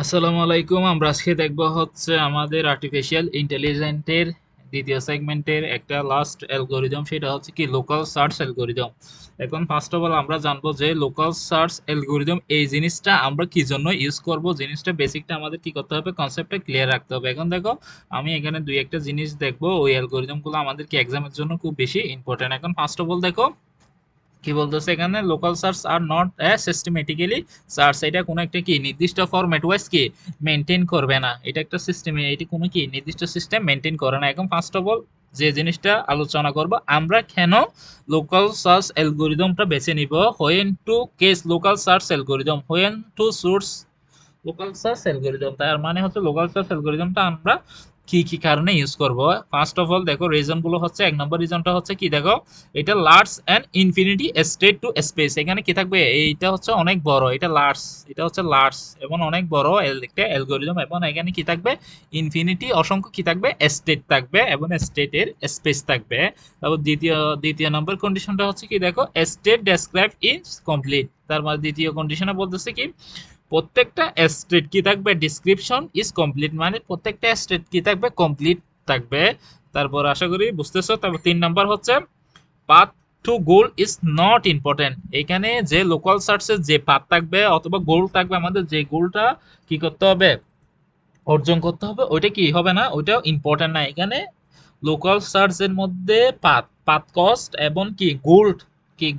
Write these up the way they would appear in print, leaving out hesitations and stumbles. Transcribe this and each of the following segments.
আসসালামু আলাইকুম। আমরা আজকে দেখব হচ্ছে আমাদের আর্টিফিশিয়াল ইন্টেলিজেন্টের দ্বিতীয় সেগমেন্টের একটা লাস্ট অ্যালগরিদম, সেটা হচ্ছে কি লোকাল সার্চ অ্যালগরিদম। এখন ফার্স্ট অফ অল আমরা জানবো যে লোকাল সার্চ অ্যালগরিদম এই জিনিসটা আমরা কি জন্য ইউজ করব। জিনিসটা বেসিকটা আমাদের কি করতে হবে, কনসেপ্টটা ক্লিয়ার রাখতে হবে। এখন দেখো, আমি এখানে দুই একটা জিনিস দেখবো, ওই অ্যালগরিদমগুলো আমাদের কি এক্সামের জন্য খুব বেশি ইম্পর্টেন্ট। এখন ফার্স্ট অফ অল দেখো কি বলতেছে এখানে, local search are not a systematically search. এটা কোনো একটা কি নির্দিষ্ট ফরম্যাট ওয়াইজ কি মেনটেন করবে না, এটা একটা সিস্টেমে, এটি কোনো কি নির্দিষ্ট সিস্টেম মেনটেন করে না। এখন ফার্স্ট অফ অল যে জিনিসটা আলোচনা করব, আমরা কেন লোকাল সার্চ অ্যালগরিদমটা বেছে নিব। When to case local search algorithm, when to source local search algorithm, তার মানে হচ্ছে লোকাল সার্চ অ্যালগরিদমটা আমরা কি কি কারণে ইউজ করব। ফার্স্ট অফ অল দেখো, রিজন গুলো হচ্ছে, এক নম্বর রিজনটা হচ্ছে কি, দেখো এটা large and infinity state to space. এখানে কি থাকবে, এইটা হচ্ছে অনেক বড়, এটা লার্জ, এটা হচ্ছে লার্জ এবং অনেক বড় একটা অ্যালগরিদম, এবং এখানে কি থাকবে, ইনফিনিটি অসংখ্য কি থাকবে, স্টেট থাকবে এবং স্টেটের স্পেস থাকবে। তারপর দ্বিতীয় নম্বর কন্ডিশনটা হচ্ছে কি, দেখো স্টেট ডেসক্রাইব ইজ কমপ্লিট। তার মানে দ্বিতীয় কন্ডিশনে বলতেছে কি, প্রত্যেকটা স্টেট কি থাকবে, ডিসক্রিপশন ইজ কমপ্লিট, মানে প্রত্যেকটা স্টেট কি থাকবে, কমপ্লিট থাকবে। তারপর আশা করি বুঝতেছো। তারপর 3 নাম্বার হচ্ছে path to goal is not important. এখানে যে লোকাল সার্চের যে পাথ থাকবে অথবা গোল থাকবে, আমাদের যে গোলটা কি করতে হবে, অর্জন করতে হবে, ওইটা কি হবে না, ওইটাও ইম্পর্টেন্ট না। এখানে লোকাল সার্চের মধ্যে পাথ পাথ কস্ট এবং কি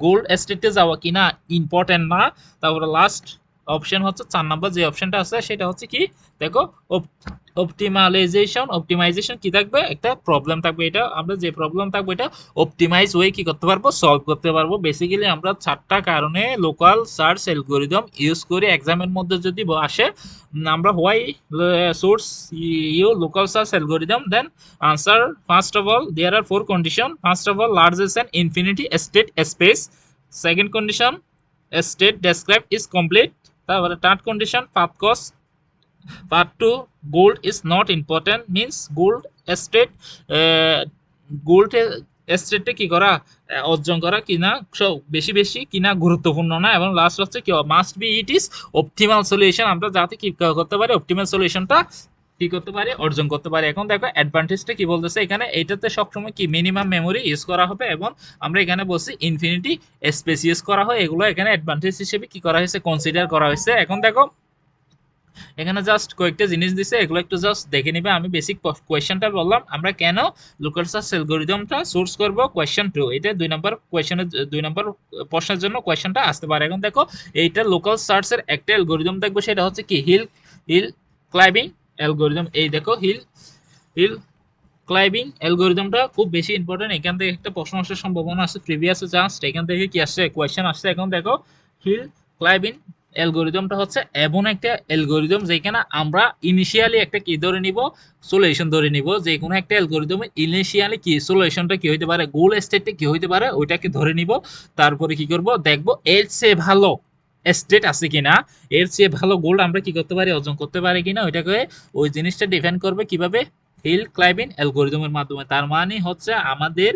গোল্ড স্টেটে যাওয়া কিনা ইম্পর্টেন্ট না। তারপরে লাস্ট অপশন হচ্ছে 4 নাম্বার যে অপশনটা আছে, সেটা হচ্ছে কি, দেখো অপটিমাইজেশন কি থাকবে, একটা প্রবলেম থাকবে। এটা আমরা যে প্রবলেম থাকবে, এটা অপটিমাইজ ওয়ে কি করতে পারবো, সলভ করতে পারবো। বেসিক্যালি আমরা 4টা কারণে লোকাল সার্চ অ্যালগরিদম ইউজ করি। এক্সামের মধ্যে যদি আসে, আমরা why source you local search algorithm, then answer. First of all, there are 4 conditions. First of all, largest and infinity state space. Second condition, state described is complete. তারপরে third condition, path cost. Part 2, gold is not important, means state uh, gold স্টেটে কি করা, অর্জন করা কিনা সব বেশি বেশি কিনা গুরুত্বপূর্ণ না। এবং লাস্ট হচ্ছে কি, must be it is optimal solution, আমরা যাতে কি করতে পারি, অপটিমাল সলিউশনটা কি করতে পারি, অর্জন করতে পারি। এখন দেখো অ্যাডভান্টেজটা কি বলতেছে এখানে, এটাতে সবসময় কি মিনিমাম মেমোরি ইউজ করা হবে, এবং আমরা এখানে বলছি ইনফিনিটি স্পেস ইউজ করা হয়। এগুলো এখানে অ্যাডভান্টেজ হিসেবে কি করা হয়েছে, কনসিডার করা হয়েছে। এখন দেখো এখানে জাস্ট কয়েকটা জিনিস দিছে, এগুলো একটু জাস্ট দেখে নিবে। আমি বেসিক কোয়েশ্চেনটা বললাম, আমরা কেন লোকাল সার্চ অ্যালগরিদমটা সোর্স করব। কোয়েশ্চেন 2, এটা 2 নম্বর কোয়েশ্চেনের 2 নম্বর প্রশ্নের জন্য কোয়েশ্চেনটা আসতে পারে। এখন দেখো, এইটা লোকাল সার্চের একটা অ্যালগরিদম দেখবো, সেটা হচ্ছে কি হিল হিল ক্লাইম্বিং অ্যালগরিদম। এই দেখো হিল হিল ক্লাইম্বিং অ্যালগরিদমটা খুব বেশি ইম্পর্টেন্ট। এখান থেকে একটা প্রশ্ন আসার সম্ভাবনা আছে, প্রিভিয়াস জাস্ট এখান থেকে কি আসছে, কোয়েশ্চেন আসছে। এখন দেখো, হিল ক্লাইম্বিং অ্যালগরিদমটা হচ্ছে এমন একটা অ্যালগরিদম যেখানে আমরা ইনিশিয়ালি একটা কি ধরে নিব, সলিউশন ধরে নিব। যে কোনো একটা অ্যালগরিদমের ইনিশিয়ালি কি সলিউশনটা কি হইতে পারে, গোল স্টেটটা কি হইতে পারে, ওইটাকে ধরে নিব। তারপরে কি করব, দেখবো এর চেয়ে ভালো স্টেট আছে কিনা, এর চেয়ে ভালো গোল আমরা কি করতে পারি, অর্জন করতে পারি কিনা, ওইটাকে ওই জিনিসটা ডিফাইন করবে কিভাবে, হিল ক্লাইম্বিং অ্যালগরিদমের মাধ্যমে। তার মানে হচ্ছে আমাদের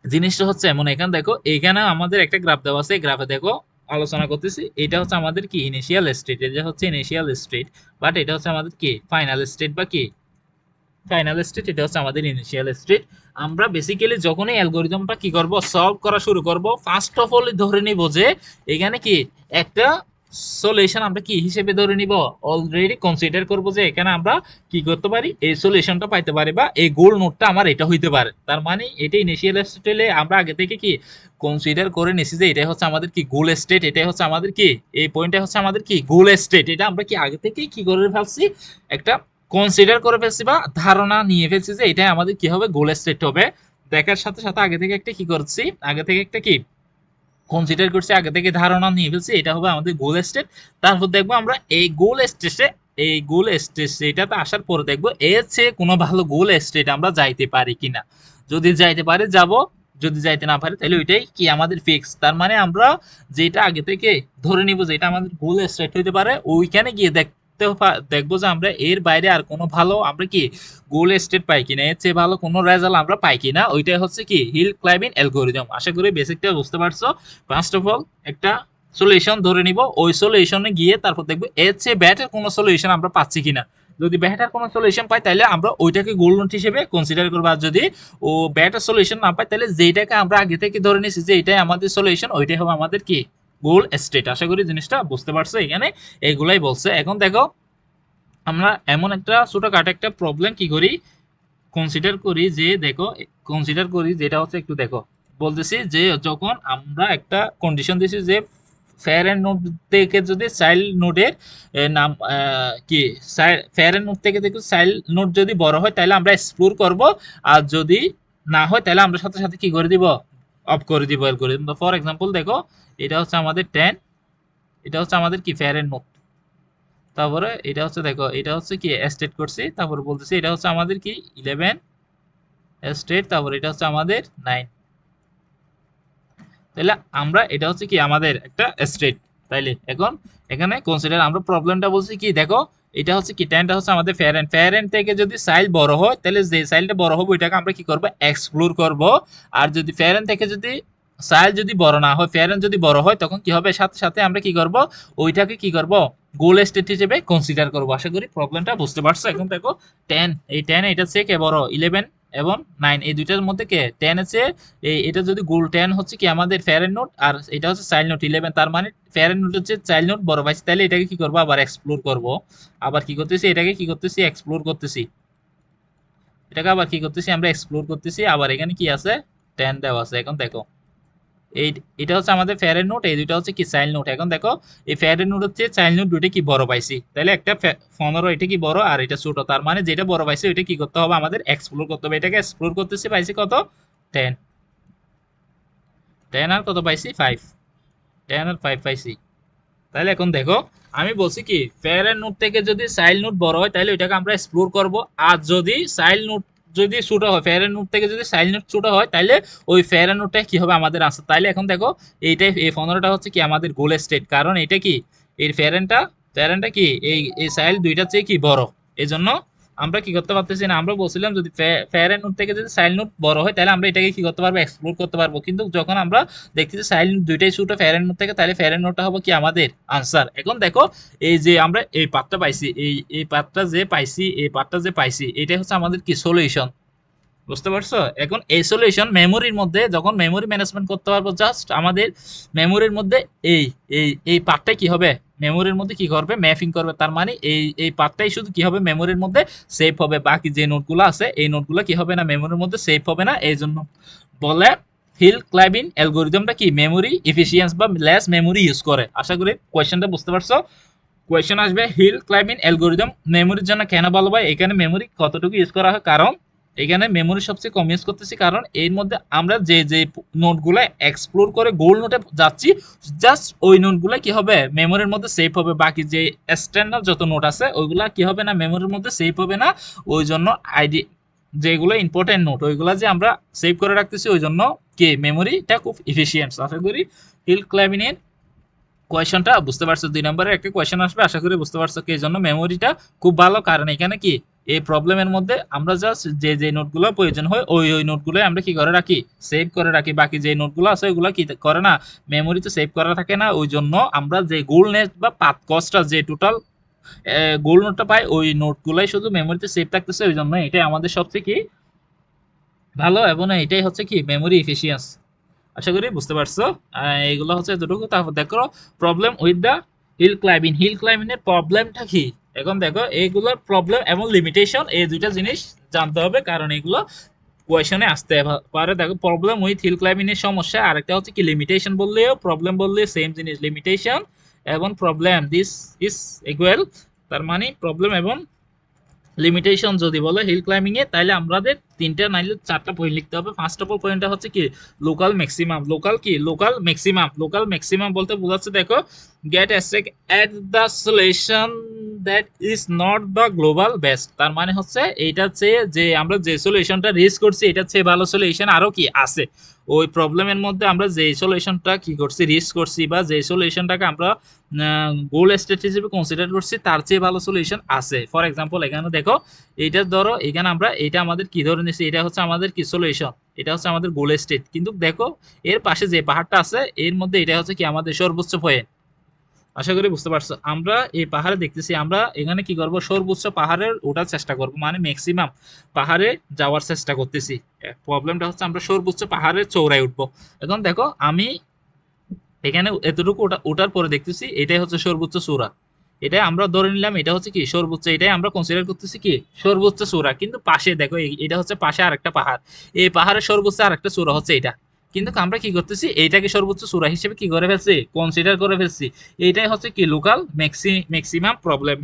জিনিসটা হচ্ছে এমন। এখানে দেখো, এখানে আমাদের একটা গ্রাফ দেওয়া আছে, গ্রাফে দেখো আলোচনা করতেছি, এটা হচ্ছে আমাদের কি ইনিশিয়াল স্টেট, এটা হচ্ছে ইনিশিয়াল স্টেট, বাট এটা হচ্ছে আমাদের কি ফাইনাল স্টেট বা কি ফাইনাল স্টেট, এটা হচ্ছে আমাদের ইনিশিয়াল স্টেট। আমরা বেসিক্যালি যখনই অ্যালগরিদমটা কি করব, সলভ করা শুরু করব, ফার্স্ট অফ অল ধরে নিব যে এখানে কি একটা সলিউশন আমরা কি হিসেবে ধরে নিব, অলরেডি কনসিডার করব যে এখানে আমরা কি করতে পারি, এই সলিউশনটা পাইতে পারি, বা এই গোল নোটটা আমার এটা হইতে পারে। তার মানে এটা ইনিশিয়াল স্টেটে আমরা আগে থেকে কি কনসিডার করে নিছি যে এটাই হচ্ছে আমাদের কি গোল স্টেট, এটাই হচ্ছে আমাদের কি, এই পয়েন্টটা হচ্ছে আমাদের কি গোল স্টেট। এটা আমরা কি আগে থেকে কি করে ফেলছি, একটা কনসিডার করে ফেলছি বা ধারণা নিয়ে ফেলছি যে এটাই আমাদের কি হবে, গোল স্টেট হবে। দেখার সাথে সাথে আগে থেকে একটা কি করছি, আগে থেকে একটা কি কনসিডার করছি, আগে থেকে ধারণা নিয়ে ফেলছি এটা হবে আমাদের গোল স্টেট। তারপর দেখবো আমরা এই গোল স্টেট এটাতে আসার পরে দেখবো এর চেয়ে কোনো ভালো গোল স্টেট আমরা যাইতে পারি কিনা। যদি যাইতে পারে যাব, যদি যাইতে না পারে তাহলে ওইটাই কি আমাদের ফিক্স। তার মানে আমরা যেটা আগে থেকে ধরে নিব যেটা আমাদের গোল স্টেট হইতে পারে, ওইখানে গিয়ে দেখবো যে আমরা এর বাইরে আর কোনো ভালো আমরা কি গোল স্টেট পাই কিনা, এর চেয়ে ভালো কোনো রেজাল্ট আমরা পাই কিনা, ওইটাই হচ্ছে কি হিল ক্লাইম্বিং অ্যালগরিদম। আশা করি বেসিকটা বুঝতে পারছো। ফার্স্ট অফ অল একটা সলিউশন ধরে নিব, ওই সলিউশনে গিয়ে তারপর দেখবো এর চেয়ে বেটার কোনো সলিউশন আমরা পাচ্ছি কিনা। যদি বেটার কোনো সলিউশন পাই তাহলে আমরা ওইটাকে গোল নোট হিসেবে কনসিডার করবো, আর যদি ও বেটার সলিউশন না পাই তাহলে যেইটাকে আমরা আগে থেকে ধরে নিছি যে এটাই আমাদের সলিউশন, ওইটাই হবে আমাদের কি গোল স্টেট। আশা করি জিনিসটা বুঝতে পারছো, এখানে এইগুলাই বলছে। এখন দেখো আমরা এমন একটা ছোটখাটো একটা প্রবলেম কি করি কনসিডার করি, যে দেখো কনসিডার করি যেটা হচ্ছে একটু দেখো বলতেছি যে যখন আমরা একটা কন্ডিশন দিছি যে ফেয়ারেন্ট নোড থেকে যদি চাইল্ড নোডের নাম কি ফেয়ারেন্ট নোড থেকে দেখো চাইল্ড নোড যদি বড় হয় তাহলে আমরা এক্সপ্লোর করব, আর যদি না হয় তাহলে আমরা সাথে সাথে কি করে দিব, অফ করে দিব অ্যালগরিদম। তো ফর এক্সাম্পল দেখো এটা হচ্ছে আমাদের 10, এটা হচ্ছে আমাদের কি ফেয়ারেন্ট নোড, তারপরে এটা হচ্ছে দেখো এটা হচ্ছে কি স্টেট করছি, তারপরে বলতেছি এটা হচ্ছে আমাদের কি 11 স্টেট, তারপর এটা হচ্ছে আমাদের 9। তাহলে আমরা এটা হচ্ছে কি আমাদের একটা স্টেট। তাইলে এখন এখানে কনসিডার আমরা প্রবলেমটা বলছি কি দেখো এটা হচ্ছে কি 10টা হচ্ছে আমাদের ফেয়ারেন্ট, ফেয়ারেন্ট থেকে যদি চাইল্ড বড় হয় তাহলে যে চাইল্ডটা বড় হবে ওইটাকে আমরা কি করব এক্সপ্লোর করব, আর যদি ফেয়ারেন্ট থেকে যদি চাইল্ড যদি বড় না হয় ফেয়ারেন্ট যদি বড় হয় তখন কি হবে সাথে সাথে আমরা কি করব ওইটাকে কি করব গোল স্টেট হিসেবে কনসিডার করব। আশা করি প্রবলেমটা বুঝতে পারছো। এখন দেখো 10 এই 10 এটা চেয়ে কে বড় 11 এবং 9, এই দুইটার মধ্যে কে 10 এর চেয়ে এটা যদি গোল 10 হচ্ছে কি আমাদের ফেয়ারেন্ট নোট আর এটা হচ্ছে চাইল্ড নোট 11, তার মানে ফেয়ারেন্ট নোট হচ্ছে চাইল্ড নোট বড় পাইছি, তাহলে এটাকে কি করব আবার এক্সপ্লোর করব। আবার কি করতেছি এটাকে কি করতেছি এক্সপ্লোর করতেছি, এটাকে আবার কি করতেছি আমরা এক্সপ্লোর করতেছি। আবার এখানে কি আছে 10 দেওয়া আছে। এখন দেখো এই এটা হচ্ছে আমাদের ফেয়ারেন্ট নোট, এই দুইটা হচ্ছে কি চাইল্ড নোট। এখন দেখো এই ফেয়ারেন্ট নোট হচ্ছে চাইল্ড নোট দুইটা কি বড় পাইছি, তাহলে একটা 15 এটা কি বড় আর এটা ছোট, তার মানে যেটা বড় পাইছি ওইটা কি করতে হবে আমাদের এক্সপ্লোর করতে হবে। এটাকে এক্সপ্লোর করতেছি পাইছি কত 10, 10 আর কত পাইছি 5, 10 আর 5 পাইছি। তাহলে এখন দেখো আমি বলছি কি ফেয়ারেন্ট নোট থেকে যদি চাইল্ড নোট বড় হয় তাহলে ওইটাকে আমরা এক্সপ্লোর করব, আর যদি চাইল্ড নোট যদি ছোট হয় ফেয়ারেন্ট নোট থেকে যদি চাইল্ড নোট ছোট হয় তাহলে ওই ফেয়ারেন্ট নোটটা কি হবে আমাদের আনসার। তাহলে এখন দেখো এইটাই এই 15টা হচ্ছে কি আমাদের গোল স্টেট, কারণ এটা কি এই ফেয়ারেন্টটা কি এই চাইল্ড দুইটার চেয়ে কি বড়, এই জন্য আমরা কি করতে পারতেছি না। আমরা বলছিলাম যদি ফেয়ারেন্ট নোট থেকে যদি চাইল্ড নোট বড় হয় তাহলে আমরা এটাকে কি করতে পারবো এক্সপ্লোর করতে পারবো, কিন্তু যখন আমরা দেখতেছি চাইল্ড দুইটাই ছোট ফেয়ারেন্ট নোট থেকে তাহলে ফেয়ারেন্ট নোটটা হবে কি আমাদের আনসার। এখন দেখো এই যে আমরা এই পার্টটা পাইছি, এই পার্টটা যে পাইছি এই পার্টটা যে পাইছি এটাই হচ্ছে আমাদের কি সলিউশন, বুঝতে পারছো। এখন এই সলিউশন মেমোরির মধ্যে যখন মেমোরি ম্যানেজমেন্ট করতে পারবো জাস্ট আমাদের মেমোরির মধ্যে এই এই পার্টটাই কি হবে মেমোরির মধ্যে কি করবে ম্যাপিং করবে, তার মানে এই পার্টটাই শুধু কি হবে মেমোরির মধ্যে সেভ হবে, বাকি যে নোটগুলো আছে এই নোটগুলো কি হবে না মেমোরির মধ্যে সেভ হবে না। এই জন্য বলে হিল ক্লাইম্বিং অ্যালগরিদমটা কি মেমোরি এফিসিয়েন্স বা লেস মেমোরি ইউজ করে। আশা করি কোয়েশ্চেনটা বুঝতে পারছো। কোয়েশ্চেন আসবে হিল ক্লাইম্বিং অ্যালগরিদম মেমোরির জন্য কেন ভালো হয়, এখানে মেমোরি কতটুকু ইউজ করা হয়, কারণ এখানে মেমোরি সবচেয়ে কম ইউজ করতেছি, কারণ এর মধ্যে আমরা যে যে নোটগুলো এক্সপ্লোর করে গোল নোটে যাচ্ছি জাস্ট ওই নোটগুলো কি হবে মেমোরির মধ্যে সেভ হবে, বাকি যে এক্সটার্নাল যত নোট আছে ওইগুলা কি হবে না মেমোরির মধ্যে সেভ হবে না। ওই জন্য আইডি যেগুলো ইম্পর্টেন্ট নোট ওইগুলো যে আমরা সেভ করে রাখতেছি ওই জন্য কি মেমোরিটা খুব ইফিসিয়েন্ট। আশা করি হিল ক্লাইম্বিং এর কোয়েশনটা বুঝতে পারছো। 2 নম্বরের একটা কোয়েশন আসবে, আশা করি বুঝতে পারছো কি এই জন্য মেমোরিটা খুব ভালো, কারণ এখানে কি এই প্রবলেমের মধ্যে আমরা জাস্ট যে যে নোটগুলো প্রয়োজন হয় ওই নোটগুলো আমরা কি করে রাখি সেভ করে রাখি, বাকি যে নোটগুলো আছে ওইগুলো কি করে না মেমোরিতে সেভ করা থাকে না। ওই জন্য আমরা যে গোল নেট বা পাথ কস্টটা যে টোটাল গোল নোটটা পাই ওই নোটগুলাই শুধু মেমোরিতে সেভ থাকতেছে, ওই জন্য এটাই আমাদের সবচেয়ে কি ভালো এবং এটাই হচ্ছে কি মেমোরি এফিসিয়েন্স। আশা করি বুঝতে পারছো। এগুলো হচ্ছে এতটুকু। তারপর দেখো problem with the hill climbing, hill climbing এর প্রবলেমটা কি। এখন দেখো এইগুলোর প্রবলেম এবং লিমিটেশন এই দুইটা জিনিস জানতে হবে, কারণ এগুলো কোয়েশনে আসতে পারে। দেখো প্রবলেম উইথ হিল ক্লাইম্বিং এর সমস্যা, আরেকটা হচ্ছে কি লিমিটেশন বললেও প্রবলেম বললে সেম জিনিস, লিমিটেশন এবং প্রবলেম দিস ইজ ইকুয়াল, তার মানে প্রবলেম এবং লিমিটেশন যদি বলে হিল ক্লাইম্বিং এ তাহলে আমাদের তিনটা নাইলে চারটা পয়েন্ট লিখতে হবে। ফার্স্ট অফ অল পয়েন্টটা হচ্ছে কি লোকাল ম্যাক্সিমাম, লোকাল কি লোকাল ম্যাক্সিমাম, লোকাল ম্যাক্সিমাম বলতে বোঝাচ্ছে দেখো get stuck at the solution that is not the global best. তার মানে হচ্ছে এইটার চেয়ে যে আমরা যে সলিউশনটা রিচ করছি এটার চেয়ে ভালো সলিউশন আরও কি আছে। ওই প্রবলেমের মধ্যে আমরা যে সলিউশনটা কি করছি রিচ করছি বা যে সলিউশনটাকে আমরা গোল স্টেট হিসেবে কনসিডার করছি তার চেয়ে ভালো সলিউশন আছে। ফর এক্সাম্পল এখানে দেখো, এইটা ধরো এখানে আমরা এটা আমাদের কি ধরে নিচ্ছি, এটা হচ্ছে আমাদের কি সলিউশন, এটা হচ্ছে আমাদের গোল স্টেট। কিন্তু দেখো এর পাশে যে পাহাড়টা আছে এর মধ্যে এটা হচ্ছে কি আমাদের সর্বোচ্চ পয়েন্ট। আশা করি বুঝতে পারছো। আমরা এই পাহাড়ে দেখতেছি, আমরা এখানে কি করব, সর্বোচ্চ পাহাড়ের ওঠার চেষ্টা করব, মানে ম্যাক্সিমাম পাহাড়ে যাওয়ার চেষ্টা করতেছি। প্রবলেমটা হচ্ছে আমরা সর্বোচ্চ পাহাড়ের চৌড়ায় উঠবো। এখন দেখো আমি এখানে এতটুকু ওঠার পরে দেখতেছি এটাই হচ্ছে সর্বোচ্চ চূড়া। এটা আমরা ধরে নিলাম এটা হচ্ছে কি সর্বোচ্চ, এটাই আমরা কনসিডার করতেছি কি সর্বোচ্চ চূড়া। কিন্তু পাশে দেখো এটা হচ্ছে পাশে আরেকটা পাহাড়, এই পাহাড়ের সর্বোচ্চ আরেকটা চূড়া হচ্ছে এটা। কিন্তু আমরা কি করতেছি এইটাকে সর্বোচ্চ চূড়া হিসেবে কি করে ফেলছি, কনসিডার করে ফেলছি। এইটাই হচ্ছে কি local maximum problem.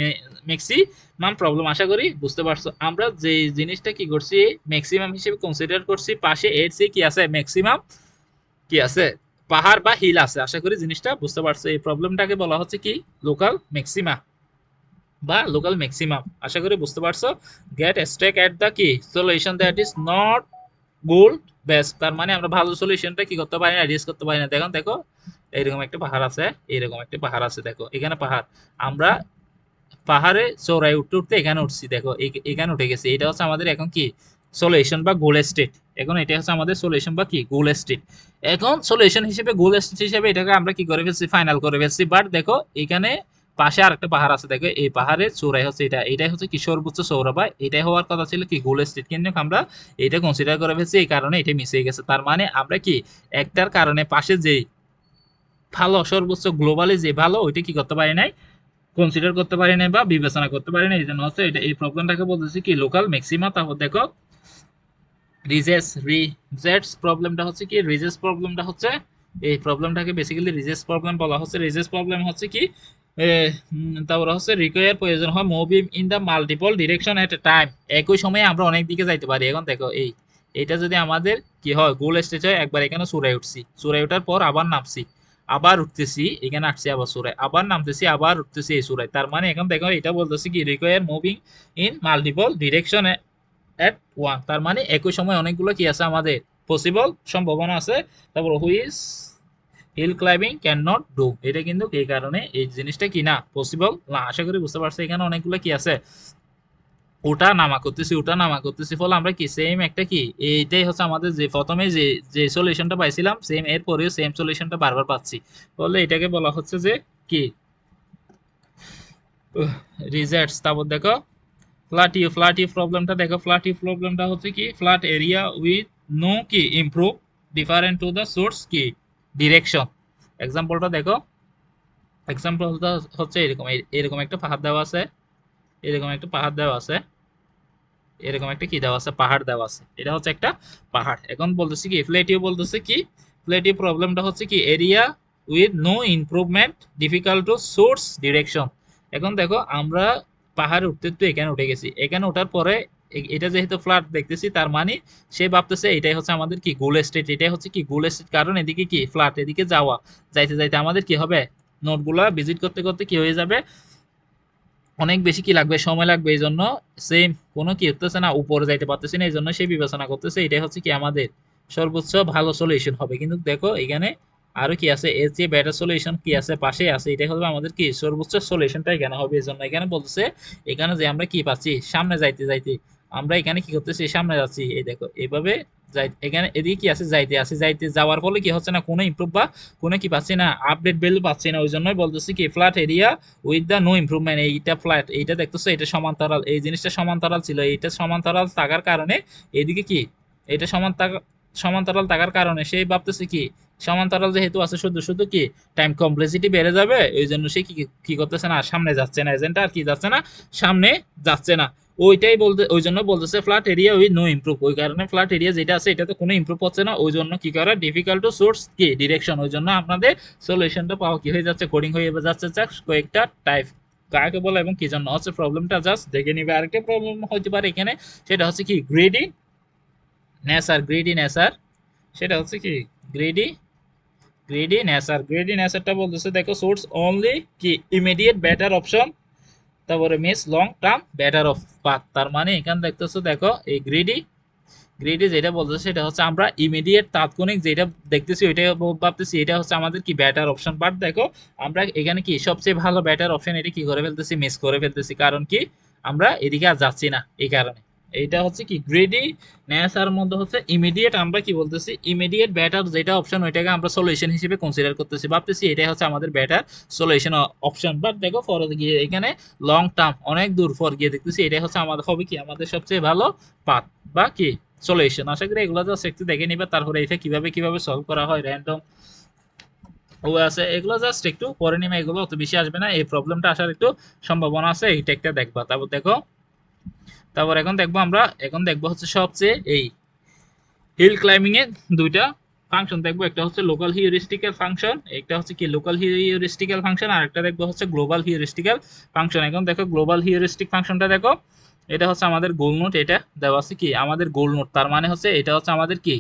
Maximum problem আশা করি বুঝতে পারছো। আমরা যে জিনিসটা কি করছি ম্যাক্সিমাম হিসেবে কনসিডার করছি, পাশে এর চেয়ে কি আছে ম্যাক্সিমাম কি আছে পাহাড় বা হিল আছে। আশা করি জিনিসটা বুঝতে পারছো। এই প্রবলেমটাকে বলা হচ্ছে কি লোকাল ম্যাক্সিমা বা লোকাল ম্যাক্সিমাম। আশা করি বুঝতে পারছো। গেট স্টেক এট দ্য কি solution that is not good best. তার মানে আমরা ভালো সলিউশনটা কি করতে পারি না, রিস্ক করতে পারি না। দেখো দেখো এইরকম একটা পাহাড় আছে, এইরকম একটা পাহাড় আছে, দেখো এখানে পাহাড়, আমরা পাহাড়ে চড়াই উঠতে উঠতে এখানে উঠছি, দেখো এখানে উঠে গেছি। এটা হচ্ছে আমাদের এখন কি সলিউশন বা গোল স্টেট। এখন এটা হচ্ছে আমাদের সলিউশন বা কি গোল স্টেট। এখন সলিউশন হিসেবে গোল স্টেট হিসেবে এটাকে আমরা কি করে ফেলছি, ফাইনাল করে ফেলছি। বাট দেখো এখানে পাশে আরেকটা পাহাড় আছে, দেখো এই পাহাড়ের চূড়াই হচ্ছে এটা, এটাই হচ্ছে কি সর্বোচ্চ চৌড়া বা এটাই হওয়ার কথা ছিল কি গোল স্টেট। কিন্তু আমরা এটা কনসিডার করে ফেলছি, এই কারণে এটা মিস হয়ে গেছে। তার মানে আমরা কি একটার কারণে পাশে যেই ভালো সর্বোচ্চ গ্লোবালি যে ভালো ওইটা কি করতে পারি নাই, কনসিডার করতে পারি না বা বিবেচনা করতে পারি না। এই জন্য হচ্ছে এটা এই প্রবলেমটাকে বলতেছি কি লোকাল ম্যাক্সিমা। তারপর দেখো রিজেক্টস প্রবলেমটা হচ্ছে কি, রিজেক্টস প্রবলেমটা হচ্ছে এই প্রবলেমটাকে বেসিক্যালি রিজেক্টস প্রবলেম বলা হচ্ছে। রিজেক্টস প্রবলেম হচ্ছে কি তারপর হচ্ছে রিকোয়ার প্রয়োজন হয় moving in the multiple direction at A time. একই সময়ে আমরা অনেক দিকে যাইতে পারি। এখন দেখো এইটা যদি আমাদের কি হয় গোল স্টেজ হয়, একবার এখানে চূড়ায় উঠছি, চূড়ায় ওঠার পর আবার নামছি, আবার উঠতেছি, এখানে আসছি আবার চূড়ায়, আবার নামতেছি, আবার উঠতেছি এই চূড়ায়। তার মানে এখন দেখো এটা বলতেছি কি require moving in multiple direction at one. তার মানে একই সময় অনেকগুলো কি আছে আমাদের পসিবল সম্ভাবনা আছে। তারপর which hill climbing can not do, এটা কিন্তু এই কারণে এই জিনিসটা কি না পসিবল না। আশা করি বুঝতে পারছো। এখানে অনেকগুলো কি আছে ওটা নামা করতেছি, ওটা নামা করতেছি, ফলে আমরা কি সেম একটা কি এইটাই হচ্ছে আমাদের যে প্রথমে যে যে সলিউশনটা পাইছিলাম সেম, এর পরেও সেম সলিউশনটা বারবার পাচ্ছি। ফলে এটাকে বলা হচ্ছে যে কি রিজেক্টস। তারপর দেখো ফ্ল্যাট ইউ প্রবলেমটা দেখো, ফ্ল্যাট ইউ প্রবলেমটা হচ্ছে কি ফ্ল্যাট এরিয়া উইথ নো কি improve different to the source কি ডিরেকশন। এক্সাম্পলটা দেখো, এক্সাম্পলটা হচ্ছে এরকম, এরকম একটা পাহাড় দেওয়া আছে, এরকম একটা পাহাড় দেওয়া আছে, এরকম একটা কি দেওয়া আছে পাহাড় দেওয়া আছে, এটা হচ্ছে একটা পাহাড়। এখন বলতেছি কি ফ্ল্যাটিউ, বলতেছে কি ফ্ল্যাটিউ প্রবলেমটা হচ্ছে কি area with no improvement difficult to source direction. এখন দেখো আমরা পাহাড়ে উঠতে তো এখানে উঠে গেছি, এখানে ওঠার পরে এটা যেহেতু ফ্ল্যাট দেখতেছি তার মানে সে ভাবতেছে এটাই হচ্ছে আমাদের কি গোল স্টেট, এটাই হচ্ছে কি গোল স্টেট। কারণ এদিকে কি ফ্ল্যাট, এদিকে যাওয়া যাইতে যাইতে আমাদের কি হবে নোটগুলা ভিজিট করতে করতে কি হয়ে যাবে অনেক বেশি কি লাগবে সময় লাগবে। এই জন্য সেম কোনো কি হতেছে না, উপরে যাইতে পারতেছে না, এই জন্য সে বিবেচনা করতেছে এটাই হচ্ছে কি আমাদের সর্বোচ্চ ভালো সলিউশন হবে। কিন্তু দেখো এখানে আরো কি আছে, এর চেয়ে বেটার সলিউশন কি আছে পাশে আছে, এটাই হবে আমাদের কি সর্বোচ্চ সলিউশনটা এখানে হবে। এই জন্য এখানে বলতেছে এখানে যে আমরা কি পাচ্ছি সামনে যাইতে যাইতে আমরা এখানে কি করতেছি সামনে যাচ্ছি, এই দেখো এইভাবে যাই, এখানে এদিকে কি আছে যাইতে আছে, যাইতে যাওয়ার ফলে কি হচ্ছে না কোনো ইমপ্রুভ বা কোনো কি পাচ্ছি না আপডেট ভ্যালু পাচ্ছি না। ওই জন্যই বলতেছি কি flat area with the no improvement. এইটা ফ্ল্যাট, এইটা দেখতেছো এটা সমান্তরাল, এই জিনিসটা সমান্তরাল ছিল, এইটা সমান্তরাল থাকার কারণে এইদিকে কি এটা সমান্তরাল থাকার কারণে সেই ভাবতেছে কি সমান্তরাল যেহেতু আছে শুধু শুধু কি টাইম কমপ্লেক্সিটি বেড়ে যাবে, ওই জন্য সে কি কি করতেছে না সামনে যাচ্ছে না, এজেন্টটা আর কি যাচ্ছে না সামনে যাচ্ছে না। ওইটাই বলতে ওই জন্য বলতেছে flat area with no improve. ওই কারণে ফ্ল্যাট এরিয়া যেটা আছে এটাতে কোনো ইমপ্রুভ হচ্ছে না, ওই জন্য কি করে ডিফিকাল্ট টু সোর্স কি ডিরেকশন। ওই জন্য আপনাদের সলিউশনটা পাওয়া কি হয়ে যাচ্ছে কোডিং হয়ে যাচ্ছে জাস্ট কয়েকটা টাইপ কাকে বলে এবং কি জন্য হচ্ছে প্রবলেমটা জাস্ট দেখে নিবে। আরেকটা প্রবলেম হতে পারে এখানে, সেটা হচ্ছে কি গ্রিডি নেসার, সেটা হচ্ছে কি গ্রিডি নেসারটা বলতেছে দেখো সোর্স অনলি কি ইমিডিয়েট বেটার অপশন তারপরে miss long term better of path, তার মানে এখানে দেখতেছো দেখো এই গ্রিডি যেটা বলতেছে সেটা হচ্ছে আমরা ইমিডিয়েট তাৎক্ষণিক যেটা দেখতেছি ওইটা ভাবতেছি এটা হচ্ছে আমাদের কি বেটার অপশন, বাট দেখো আমরা এখানে কি সবচেয়ে ভালো বেটার অপশন এটা কি করে ফেলতেছি, মিস করে ফেলতেছি, কারণ কি আমরা এদিকে আর যাচ্ছি না এই কারণে। এইটা হচ্ছে কি গ্রিডি নেস আর মধ্যে হচ্ছে ইমিডিয়েট, আমরা কি বলতেছি ইমিডিয়েট বেটার যেটা অপশন ওইটাকে আমরা সলিউশন হিসেবে কনসিডার করতেছি, ভাবতেছি এটাই হচ্ছে আমাদের বেটার সলিউশন অপশন, বাট দেখো পরে গিয়ে এখানে লং টার্ম অনেক দূর পর গিয়ে দেখতেছি এটাই হচ্ছে আমাদের হবে কি আমাদের সবচেয়ে ভালো পাথ বা কি সলিউশন। আশা করি এগুলো জাস্ট একটু দেখে নিবে, তারপরে এটা কিভাবে কিভাবে সলভ করা হয় র্যান্ডম ও আছে এগুলো জাস্ট একটু পরে নিবে, এগুলো অত বেশি আসবে না, এই প্রবলেমটা আসার একটু সম্ভাবনা আছে, এইটা একটা দেখবা। তারপর দেখো তারপর এখন দেখবো হচ্ছে সবচেয়ে এই হিল ক্লাইম্বিং এর দুইটা ফাংশন দেখবো, একটা হচ্ছে লোকাল হিউরিস্টিক্যাল ফাংশন, একটা হচ্ছে কি লোকাল হিউরিস্টিক্যাল ফাংশন, আর একটা দেখবো হচ্ছে গ্লোবাল হিউরিস্টিক্যাল ফাংশন। এখন দেখো গ্লোবাল হিউরিস্টিক ফাংশনটা দেখো, এটা হচ্ছে আমাদের গোল নোট, এটা দেওয়া আছে কি আমাদের গোল নোট, তার মানে হচ্ছে এটা হচ্ছে আমাদের কি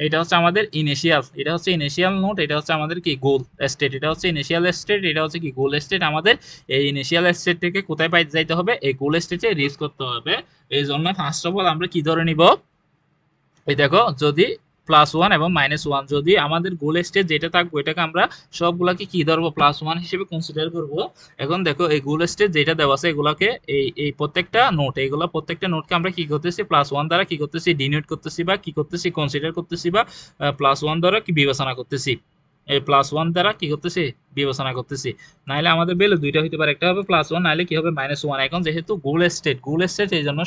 এটা হচ্ছে আমাদের ইনিশিয়াল, এটা হচ্ছে ইনিশিয়াল নোট, এটা হচ্ছে আমাদের কি গোল স্টেট, এটা হচ্ছে ইনিশিয়াল স্টেট, এটা হচ্ছে কি গোল স্টেট। আমাদের এই ইনিশিয়াল স্টেট থেকে কোথায় পাই যাইতে হবে, এই গোল স্টেটে রিচ করতে হবে। এই জন্য ফার্স্ট অফ অল আমরা কি ধরে নিব, এই দেখো যদি +1 এবং -1 যদি আমাদের গোল স্টেট যেটা থাকবে এটাকে আমরা সবগুলাকে কি ধরবো +1 হিসেবে কনসিডার করব। এখন দেখো এই গোল স্টেট যেটা দেওয়া আছে এগুলাকে এই প্রত্যেকটা নোট এইগুলা প্রত্যেকটা নোটকে আমরা কি করতেছি +1 দ্বারা কি করতেছি ডিনোট করতেছি বা কি করতেছি কনসিডার করতেছি বা +1 দ্বারা কি বিবেচনা করতেছি, এই +1 দ্বারা কি করতেছি বিবেচনা করতেছি। নাহলে আমাদের ভ্যালু দুইটা হইতে পারে, একটা হবে +1 নাহলে কি হবে -1। এখন যেহেতু গোল স্টেট এই জন্য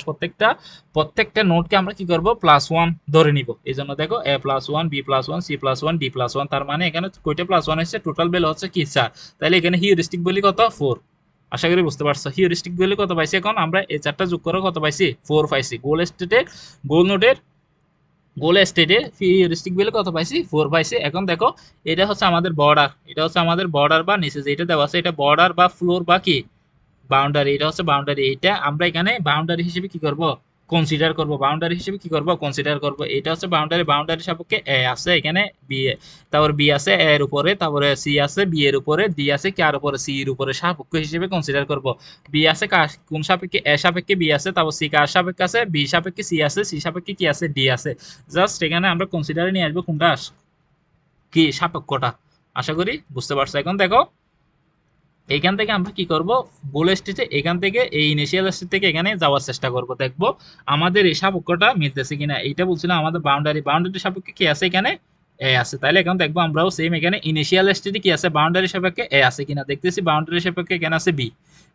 প্রত্যেকটা নোটকে আমরা কি করব +1 ধরে নিব। এই জন্য দেখো a+1 b+1 c+1 d+1, তার মানে এখানে কয়টা +1 হচ্ছে টোটাল ভ্যালু হচ্ছে কি 4। তাহলে এখানে হিউরিস্টিক ভ্যালু কত 4। আশা করি বুঝতে পারছো হিউরিস্টিক ভ্যালু কত পাইছি, এখন আমরা এই চারটা যোগ করে কত পাইছি 4 পাইছি। গোল নোটের গোল স্টেটে হিউরিস্টিক ভ্যালু কত পাইছি 4 পাইছি। এখন দেখো এটা হচ্ছে আমাদের বর্ডার, এটা হচ্ছে আমাদের বর্ডার বা নিচে যেটা দেওয়া আছে এটা বর্ডার বা ফ্লোর বা কি বাউন্ডারি, এটা হচ্ছে বাউন্ডারি, এটা আমরা এখানে বাউন্ডারি হিসেবে কি করব কনসিডার করব, বাউন্ডারি হিসেবে কি করব কনসিডার করব। এটা হচ্ছে বাউন্ডারি সাপেক্ষে এ আছে এখানে বি, তারপর বি আছে এ এর উপরে, তারপরে সি আছে বি এর উপরে, ডি আছে কার উপরে সি এর উপরে, সাপেক্ষ হিসেবে কনসিডার করব। বি আছে কোন সাপেক্ষে এ সাপেক্ষে বি আছে, তারপর সি কার সাপেক্ষে আছে, বি সাপেক্ষে সি আছে, সি সাপেক্ষে কি আছে ডি আছে। জাস্ট এখানে আমরা কনসিডারে নিয়ে আসবো কোনটা কি সাপেক্ষটা। আশা করি বুঝতে পারছো। এখন দেখো এইখান থেকে আমরা কি করব গোল স্টেজে এখান থেকে এই ইনিশিয়াল স্টেজ থেকে এখানে যাওয়ার চেষ্টা করব, দেখবো আমাদের এই সাপেক্ষটা মিলতেছে কিনা। এইটা বলছিলাম আমাদের বাউন্ডারি সাপেক্ষে কি আছে এখানে এ আছে, তাহলে এখন দেখবো আমরাও সেম এখানে ইনিশিয়াল স্টেজে কি আছে বাউন্ডারি সাপেক্ষে এ আছে কিনা, দেখতেছি বাউন্ডারি সাপেক্ষে এখানে আছে বি,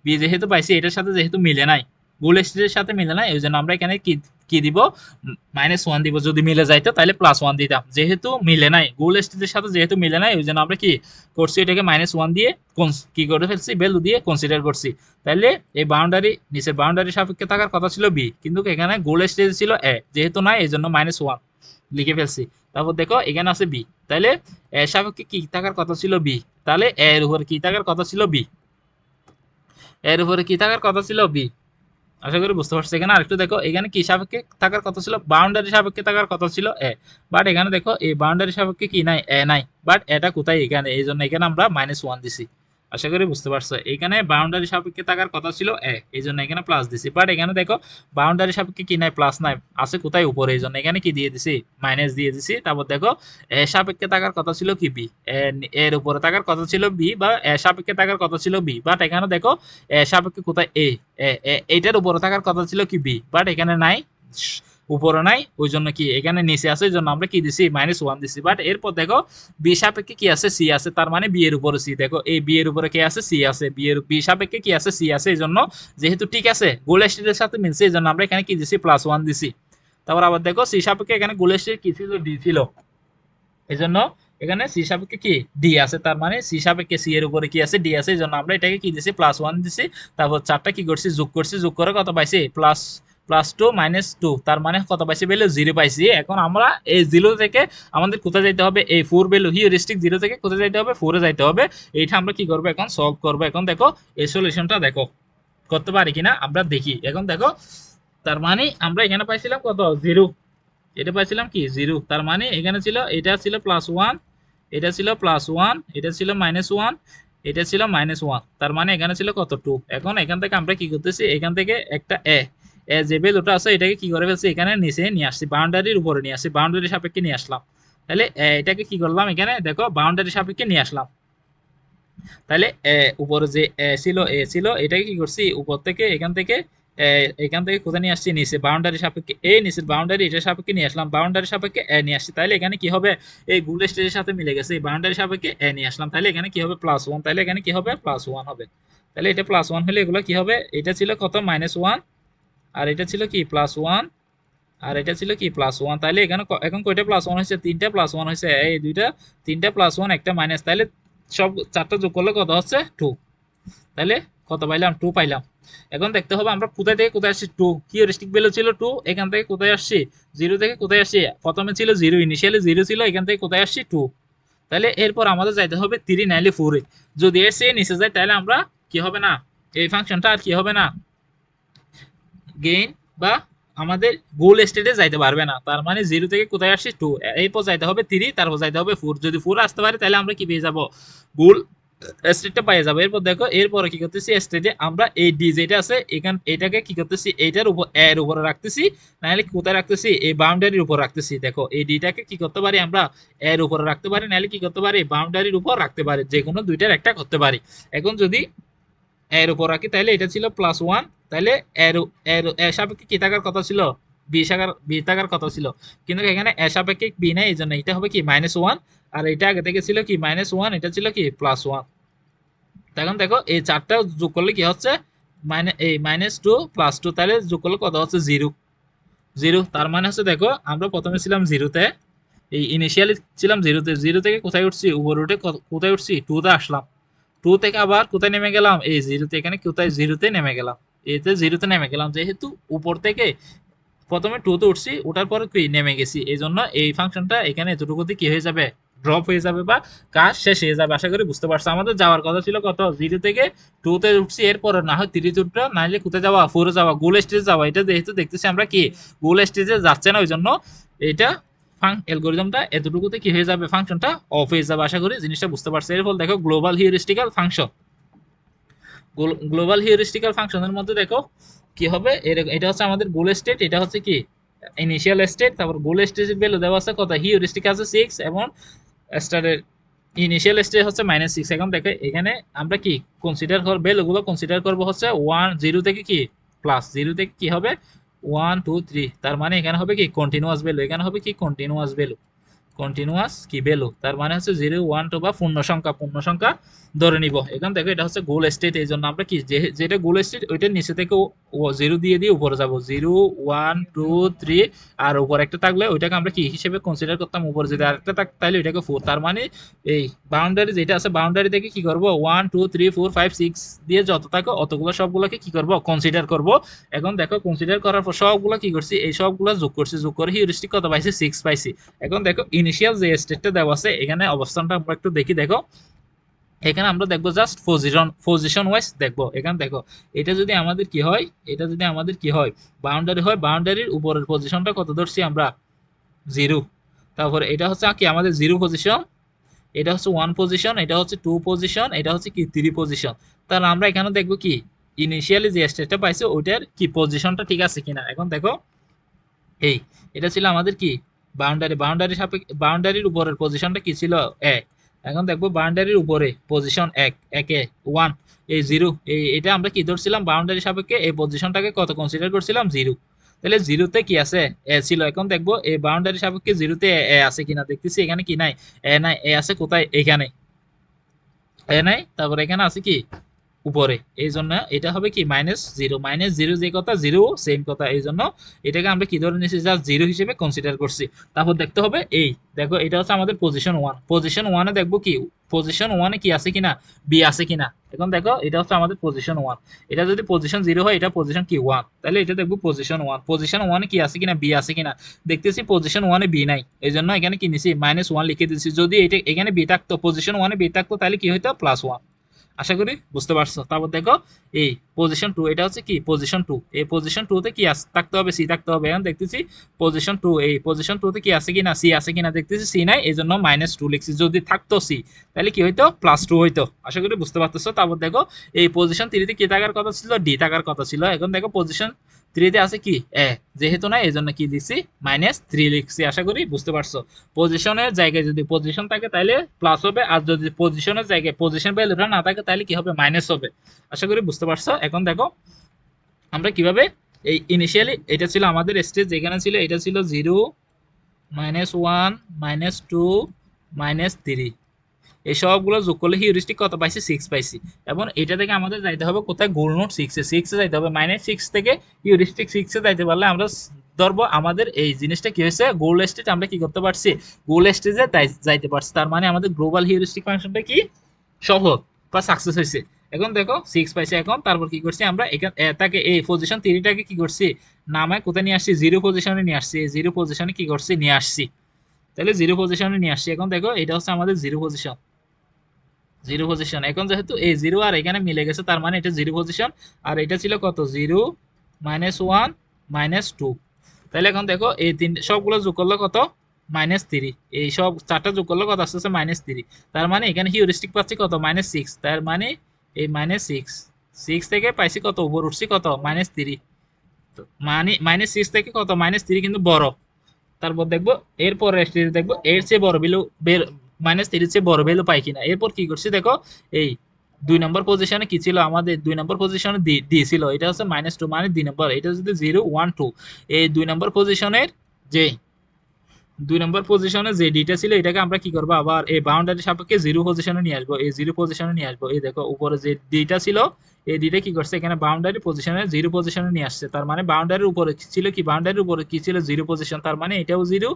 বি যেহেতু পাইছি এটার সাথে যেহেতু মিলে নাই গোল স্টেজের সাথে মিলে নাই এই জন্য আমরা এখানে কি কি দিব -1 দিব, যদি মিলে যাইতো তাহলে +1 দিতাম, যেহেতু মিলে নাই গোল স্টেজের সাথে যেহেতু মিলে নাই ওই জন্য আমরা কি করছি এটাকে -1 দিয়ে কি করে ফেলছি ভ্যালু দিয়ে কনসিডার করছি। তাহলে এই বাউন্ডারি নিচের বাউন্ডারি সাপেক্ষে থাকার কথা ছিল বি, কিন্তু এখানে গোল স্টেজ ছিল এ, যেহেতু নাই এই জন্য -1 লিখে ফেলছি। তারপর দেখো এখানে আছে বি, তাহলে এর সাপেক্ষে কি থাকার কথা ছিল বি, তাহলে এর উপরে কি থাকার কথা ছিল বি, এর উপরে কি থাকার কথা ছিল বি। আশা করি বুঝতে পারছি। এখানে আরেকটু দেখো এখানে কি সাপেক্ষে থাকার কথা ছিল বাউন্ডারি সাপেক্ষে থাকার কথা ছিল এ, বাট এখানে দেখো এই বাউন্ডারি সাপেক্ষে কি নাই এ নাই, বাট এটা কোথায় এখানে, এই জন্য এখানে আমরা -1 দিছি। আশা করি বুঝতে পারছো। এখানে বাউন্ডারি সাপেক্ষে থাকার কথা ছিল এ, এই জন্য এখানে প্লাস দিছি, বাট এখানে দেখো বাউন্ডারি সাপেক্ষে কি নাই প্লাস নাই, আছে কোথায় উপরে, এই জন্য এখানে কি দিয়ে দিছি মাইনাস দিয়ে দিছি। তারপর দেখো এ সাপেক্ষে থাকার কথা ছিল কি বি, এর উপরে থাকার কথা ছিল বি বা এ সাপেক্ষে থাকার কথা ছিল বি, বাট এখানে দেখো এ সাপেক্ষে কোথায় এইটার উপরে থাকার কথা ছিল কি বি, বাট এখানে নাই উপরে নাই ওই জন্য কি এখানে নিচে আছে, ওই জন্য আমরা কি দিছি -1 দিছি। বাট এরপর দেখো বি সাপেক্ষে কি আছে সি আছে, তার মানে বি এর উপরে সি, দেখো এই বি এর উপরে কি আছে সি আছে, বি সাপেক্ষে কি আছে সি আছে, এই জন্য যেহেতু ঠিক আছে গোল স্টেটের সাথে মিলছে এই জন্য আমরা এখানে কি দিছি +1 দিছি। তারপর আবার দেখো সি সাপেক্ষে এখানে গোল স্টেট কি ছিল ডি ছিল, এই জন্য এখানে সি সাপেক্ষে কি ডি আছে, তার মানে সি সাপেক্ষে সি এর উপরে কি আছে ডি আছে, এই জন্য আমরা এটাকে কি দিছি +1 দিছি। তারপর চারটা কি করছি যোগ করছি, যোগ করে কত পাইছি +2 -2, তার মানে কত পাইছি ভ্যালু 0 পাইছি। এখন আমরা এই 0 থেকে আমাদের কোথায় যাইতে হবে, এই 4 ভ্যালু হিউরিস্টিক 0 থেকে কোথায় যাইতে হবে 4 এ যাইতে হবে। এইটা আমরা কি করব এখন সলভ করব। এখন দেখো এই সলিউশনটা দেখো করতে পারি কিনা আমরা দেখি। এখন দেখো তার মানে আমরা এখানে পাইছিলাম কত 0, এটা পাইছিলাম কি 0, তার মানে এখানে ছিল এটা ছিল +1, এটা ছিল +1, এটা ছিল -1, এটা ছিল -1, তার মানে এখানে ছিল কত 2। এখন এখান থেকে আমরা কি করতেছি, এখান থেকে একটা যে ভ্যালুটা আছে এটাকে কি করে ফেলছি, এখানে নিচে নিয়ে আসছি, বাউন্ডারির উপরে নিয়ে আসছি, বাউন্ডারি সাপেক্ষে নিয়ে আসলাম। তাহলে এটাকে কি করলাম, এখানে দেখো বাউন্ডারি সাপেক্ষে নিয়ে আসলাম। তাহলে উপরে যে এ ছিল এটাকে কি করছি, উপর থেকে এখান থেকে কোথায় নিয়ে আসছি, নিচে বাউন্ডারি সাপেক্ষে নিচের বাউন্ডারি এটা সাপেক্ষে নিয়ে আসলাম, বাউন্ডারি সাপেক্ষে নিয়ে আসছি। তাহলে এখানে কি হবে, এই গুল স্টেজের সাথে মিলে গেছে, এই বাউন্ডারি সাপেক্ষে নিয়ে আসলাম। তাহলে এখানে কি হবে, +1। তাহলে এখানে কি হবে, +1 হবে। তাহলে এটা +1 হলে এগুলো কি হবে, এটা ছিল কত -1, আর এটা ছিল কি +1, আর এটা ছিল কি +1। তাহলে এখানে এখন কয়টা +1 হয়েছে, 3টা +1 হয়েছে, এই দুইটা, 3টা +1 একটা মাইনাস। তাহলে সব চারটা যোগ করলে কত হচ্ছে 2। তাহলে কত পাইলাম, 2 পাইলাম। এখন দেখতে হবে আমরা কোথায় থেকে কোথায় আসছি, 2 হিউরিস্টিক ভ্যালু ছিল 2, এখান থেকে কোথায় আসছি, 0 থেকে কোথায় আসছি, প্রথমে ছিল 0, ইনিশিয়ালি 0 ছিল, এখান থেকে কোথায় আসছি 2। তাহলে এরপর আমাদের যাইতে হবে 3 নাইলে 4 এ। যদি এর চেয়ে নিচে যায় তাহলে আমরা কি হবে না, এই ফাংশনটা আর কি হবে না, গেইন বা আমাদের গোল স্টেটে যাইতে পারবে না। তার মানে 0 থেকে কোথায় আসছি 2, এরপর যাইতে হবে 3, তারপর যাইতে হবে 4। যদি 4 আসতে পারে তাহলে আমরা কি পেয়ে যাব, গোল স্টেটটা পেয়ে যাবো। এরপর দেখো এরপরে কি করতেছি, স্টেটে আমরা এই ডি যেটা আছে এটাকে কি করতেছি, এইটার উপর এর উপরে রাখতেছি, নাহলে কোথায় রাখতেছি, এই বাউন্ডারির উপর রাখতেছি। দেখো এই ডিটাকে কি করতে পারি আমরা, এর উপরে রাখতে পারি, নাহলে কি করতে পারি, বাউন্ডারির উপর রাখতে পারি, যে কোনো দুইটার একটা করতে পারি। এখন যদি এর উপর রাখি তাহলে এটা ছিল +1, তাহলে এর এর সাপেক্ষে কি থাকার কথা ছিল, বি থাকার কথা ছিল, কিন্তু এখানে এর সাপেক্ষে বি নাই, এই জন্য এটা হবে কি -1, আর এটা আগে থেকে ছিল কি -1, এটা ছিল কি +1। এখন দেখো এই চারটা যোগ করলে কি হচ্ছে, -2 +2, তাহলে যোগ করলে কত হচ্ছে, 0। 0 তার মানে হচ্ছে দেখো আমরা প্রথমে ছিলাম 0-তে, এই ইনিশিয়ালি ছিলাম 0-তে, 0 থেকে কোথায় উঠছি, উপরে উঠে কোথায় উঠছি, 2-তে আসলাম, 2 থেকে আবার কোথায় নেমে গেলাম, এই 0-তে, এখানে কোথায় 0-তে নেমে গেলাম, এতে 0-তে নেমে গেলাম, যেহেতু উপর থেকে প্রথমে 2-তে উঠছি, ওঠার পরে কি নেমে গেছি, এই জন্য এই ফাংশনটা এখানে এতটুকুতে কি হয়ে যাবে, ড্রপ হয়ে যাবে বা কাজ শেষ হয়ে যাবে। আশা করি বুঝতে পারছো। আমাদের যাওয়ার কথা ছিল কত, 0 থেকে 2-তে উঠছি, এরপরে না হয় 3 উঠবো, নাহলে কোথায় যাওয়া, 4-এ যাওয়া, গোল স্টেজে যাওয়া। এটা যেহেতু দেখতেছি আমরা কি গোল স্টেজে যাচ্ছে না, ওই জন্য এটা অ্যালগরিদমটা এতটুকুতে কি হয়ে যাবে, ফাংশনটা অফ হয়ে যাবে। আশা করি জিনিসটা বুঝতে পারছো। এর ফলে দেখো গ্লোবাল হিউরিস্টিক্যাল ফাংশন, গ্লোবাল হিউরিস্টিক্যাল ফাংশনের মধ্যে দেখো কি হবে, এটা হচ্ছে আমাদের গোল স্টেট, এটা হচ্ছে কি ইনিশিয়াল স্টেট, তারপর গোল স্টেটের ভ্যালু দেওয়া আছে কত, হিউরিস্টিক আছে 6, এবং স্টারের ইনিশিয়াল স্টেট হচ্ছে -6। এখন দেখো এখানে আমরা কি কনসিডার করব, ভ্যালুগুলো কনসিডার করব হচ্ছে 1 0 থেকে কি +0 থেকে কি হবে 1 2 3, তার মানে এখানে হবে কি কন্টিনিউয়াস ভ্যালু, এখানে হবে কি কন্টিনিউয়াস ভ্যালু, কন্টিনিউয়াস কি ভ্যালু, তার মানে হচ্ছে 0 1 2 বা পূর্ণ সংখ্যা ধরে নিব। এখন দেখো এটা হচ্ছে গোল স্টেট, এই জন্য আমরা কি যেটা গোল স্টেট ওইটার নিচে থেকে 0 দিয়ে দিয়ে উপরে যাব, 0 1 2 3, আর উপরে একটা থাকলে ওইটাকে আমরা কি হিসেবে কনসিডার করতাম, উপরে যদি আরেকটা থাকতো তাহলে ওইটাকে 4। তার মানে এই বাউন্ডারি যেটা আছে, বাউন্ডারি থেকে কি করব, 1 2 3 4 5 6 দিয়ে যত থাকে অতগুলো সবগুলোকে কি করব, কনসিডার করব। এখন দেখো কনসিডার করার পর সবগুলো কি করছি, এই সবগুলো যোগ করছি, যোগ করে হিউরিস্টিক কত পাইছি, 6 পাইছি। এখন দেখো ইনিশিয়াল যে স্টেটটা দেওয়া আছে, এখানে অবস্থানটা আমরা একটু দেখি। দেখো এখানে আমরা দেখবো জাস্ট পজিশন ওয়াইজ দেখবো। এখানে দেখো এটা যদি আমাদের কি হয়, এটা যদি আমাদের কি হয়, বাউন্ডারি হয়, বাউন্ডারির উপরের পজিশনটা কত ধরছি আমরা, 0। তারপরে এটা হচ্ছে কি আমাদের 0 পজিশন, এটা হচ্ছে 1 পজিশন, এটা হচ্ছে 2 পজিশন, এটা হচ্ছে কি 3 পজিশন। তাহলে আমরা এখানে দেখবো কি ইনিশিয়ালি যে স্টেটটা পাইছে ওইটার কি পজিশনটা ঠিক আছে কিনা। এখন দেখো এই এটা ছিল আমাদের কি বাউন্ডারি সাপেক্ষে, বাউন্ডারির উপরের পজিশনটা কি ছিল, 1। এখন দেখবো বাউন্ডারির উপরে পজিশন 1 একে 1, এই 0, এটা আমরা কি ধরছিলাম, বাউন্ডারি সাপেক্ষে এই পজিশনটাকে কত কনসিডার করছিলাম, 0। তাহলে 0-তে কি আছে, এ ছিল। এখন দেখবো এই বাউন্ডারি সাপেক্ষে 0-তে এ আছে কিনা, দেখতেছি এখানে কি নাই, এ নাই, এ আছে কোথায়, এখানে এ নাই, তারপর এখানে আছে কি উপরে, এই জন্য এটা হবে কি -0, -0 যে কথা 0 সেম কথা, এই জন্য এটাকে আমরা কি ধরে নিয়েছি, জাস্ট 0 হিসেবে কনসিডার করছি। তারপর দেখতে হবে এই দেখো এটা হচ্ছে আমাদের পজিশন 1, পজিশন 1 এ দেখবো কি পজিশন 1 এ কি আছে কিনা, বি আছে কিনা। এখন দেখো এটা হচ্ছে আমাদের পজিশন 1, এটা যদি পজিশন 0 হয়, এটা পজিশন কি 1, তাহলে এটা দেখবো পজিশন 1, পজিশন 1 এ কি আছে কিনা, বি আছে কিনা। দেখতেছি পজিশন 1 এ বি নাই, এই জন্য এখানে কি নিছি -1 লিখে দিচ্ছি। যদি এটা এখানে বি থাকতো, পজিশন 1 এ বি থাকতো তাহলে কি হইতো +1। আশা করি বুঝতে পারছো। তারপর দেখো এই পজিশন 2, এটা হচ্ছে কি পজিশন 2, এই পজিশন 2 তে কি থাকতে হবে, সি থাকতে হবে। এখন দেখতেছি পজিশন 2, এই পজিশন 2 তে কি আছে কিনা, সি আছে কিনা, দেখতেছি সি নাই, এজন্য -2 লিখছি। যদি থাকতো সি তাহলে কি হইতো, +2 হইতো। আশা করি বুঝতে পারতেছো। তারপর দেখো এই পজিশন 3 তে কি থাকার কথা ছিল, ডি থাকার কথা ছিল। এখন দেখো পজিশন 3 তে আছে কি এ, যেহেতু না এজন্য কি লিখছি, -3 লিখছি। আশা করি বুঝতে পারছো। পজিশনের জায়গায় যদি পজিশন থাকে তাহলে প্লাস হবে, আর যদি পজিশনের জায়গায় পজিশন ভ্যালুটা না থাকে তাহলে কি হবে, মাইনাস হবে। আশা করি বুঝতে পারছো। এখন দেখো আমরা কিভাবে এই ইনিশিয়ালি এটা ছিল আমাদের স্টেজ, যেখানে ছিল এটা ছিল 0, -1, -2, -3, এই সবগুলো যোগ করলে হিউরিস্টিক কত পাইছি, 6 পাইছি। এবং এটা থেকে আমাদের যাইতে হবে কোথায়, গোল নোট 6 এ যাইতে হবে। -6 থেকে হিউরিস্টিক 6 এ যাইতে পারলে আমরা ধরবো আমাদের এই জিনিসটা কি হয়েছে, গোল স্টেজ আমরা কি করতে পারছি, গোল স্টেজে যাইতে পারছি। তার মানে আমাদের গ্লোবাল হিউরিস্টিক ফাংশনটা কি সফল বা সাকসেস হয়েছে। এখন দেখো 6 পাইছে। এখন তারপর কি করছি আমরা, তাকে এই পজিশন 3টাকে কি করছি, নামায় কোথায় নিয়ে আসছি, 0 পজিশনে নিয়ে আসছি। এই 0 পজিশনে কি করছি, নিয়ে আসছি। তাহলে 0 পজিশনে নিয়ে আসছি। এখন দেখো এটা হচ্ছে আমাদের 0 পজিশন, 0 পজিশন। এখন যেহেতু এই 0 আর এখানে মিলে গেছে, তার মানে এটা 0 পজিশন। আর এটা ছিল কত, 0, -1, -2। তাহলে এখন দেখো এই তিন সবগুলো যোগ করলে কত, -3। এই সব চারটা যোগ করলে কত আসতেছে, -3। তার মানে এখানে হিউরিস্টিক পাচ্ছি কত, -6। তার মানে এই -6, 6 থেকে পাইছি কত, উপর উঠছি কত, -3। মানে -6 থেকে কত, -3 কিন্তু বড়। তারপর দেখবো এরপরে স্টেজে দেখবো এর চেয়ে বড় ভ্যালু, -3 চেয়ে বড় ভ্যালু পাই কিনা। এরপর কি করছি দেখো, এই 2 নম্বর পজিশনে কি ছিল আমাদের, 2 নম্বর পজিশনে দিয়েছিল এটা হচ্ছে -2, মানে 2 নম্বর, এটা যদি 0, 1, 2, এই 2 নম্বর পজিশনের যে 2 নম্বর পজিশনে যে ডিটা ছিল এটাকে আমরা কি করবো, আবার এই বাউন্ডারি সাপেক্ষে 0 পজিশনে নিয়ে আসবো। এই 0 পজিশনে নিয়ে আসবো। এই দেখো উপরে যে ডিটা ছিল, এই ডিটা কি করছে, এখানে বাউন্ডারি পজিশনে 0 পজিশনে নিয়ে আসছে। তার মানে বাউন্ডারির উপরে ছিল কি, বাউন্ডারির উপরে কি ছিল, 0 পজিশন। তার মানে এটাও 0,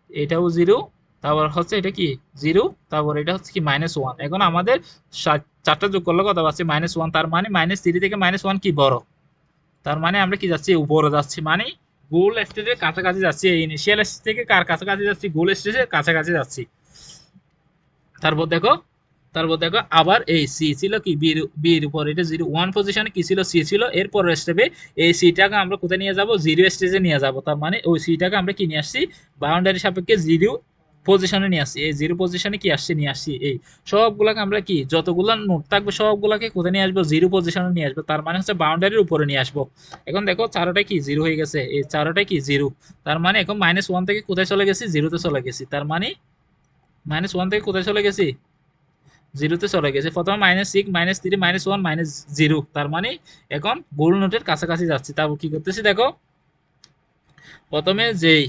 এটাও 0, তারপর হচ্ছে এটা কি 0, তারপর এটা হচ্ছে কি -1। এখন আমাদের চারটা যোগ করলে কত পাচ্ছি, -1। তার মানে -3 থেকে -1 কি বড়। তার মানে আমরা কি যাচ্ছি, উপরে যাচ্ছি, মানে গোল স্টেজের কাছাকাছি যাচ্ছি। এই ইনিশিয়াল স্টেজ থেকে কার কাছাকাছি যাচ্ছি, গোল স্টেজের কাছাকাছি যাচ্ছি। তারপর দেখো, আবার এই সি ছিল কি, বির উপর এটা 0, 1 পজিশনে কি ছিল, সি ছিল। এরপর স্টেপে এই সিটাকে আমরা কোথায় নিয়ে যাব, 0 স্টেজে নিয়ে যাব। তার মানে ওই সিটাকে আমরা কি নিয়ে আসছি, বাউন্ডারি সাপেক্ষে 0 পজিশনে নিয়ে আসছি। এই 0 পজিশনে কি আসছে, নিয়ে আসছি। এই সবগুলাকে আমরা কি, যতগুলো নোট থাকবে সবগুলাকে কোথায় নিয়ে আসবো, 0 পজিশনে নিয়ে আসবো। তার মানে হচ্ছে বাউন্ডারির উপরে নিয়ে আসবো। এখন দেখো চারোটাই কি 0 হয়ে গেছে, এই চারোটাই কি 0। তার মানে এখন -1 থেকে কোথায় চলে গেছি, 0 তে চলে গেছি। তার মানে -1 থেকে কোথায় চলে গেছি, 0 তে চলে গেছে। প্রথমে -6, -3, -1, -0। তার মানে এখন গোল নোটের কাছাকাছি যাচ্ছি। তারপর কি করতেছি দেখো, প্রথমে যেই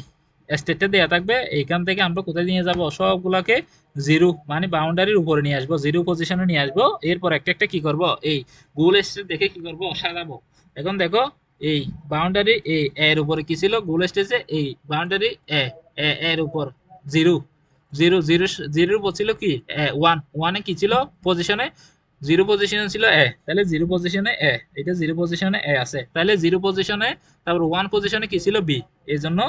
স্টেটটা দেওয়া থাকবে এইখান থেকে আমরা কোথায় নিয়ে যাব, সবগুলাকে 0 মানে বাউন্ডারির উপরে নিয়ে আসবো, 0 পজিশনে নিয়ে আসবো। এরপর একটা একটা কি করব, এই গোল স্টেট দেখে কি করব, সাজাবো। এখন দেখো এই বাউন্ডারি এর উপরে কি ছিল, গোল স্টেজে এই বাউন্ডারি এর উপর 0, 0 উপর ছিল কি 1, 1 এ কি ছিল পজিশনে, 0 পজিশনে ছিল তাহলে 0 পজিশনে এটা 0 পজিশনে আছে। তাহলে 0 পজিশনে, তারপর 1 পজিশনে কি ছিল, বি। এই জন্য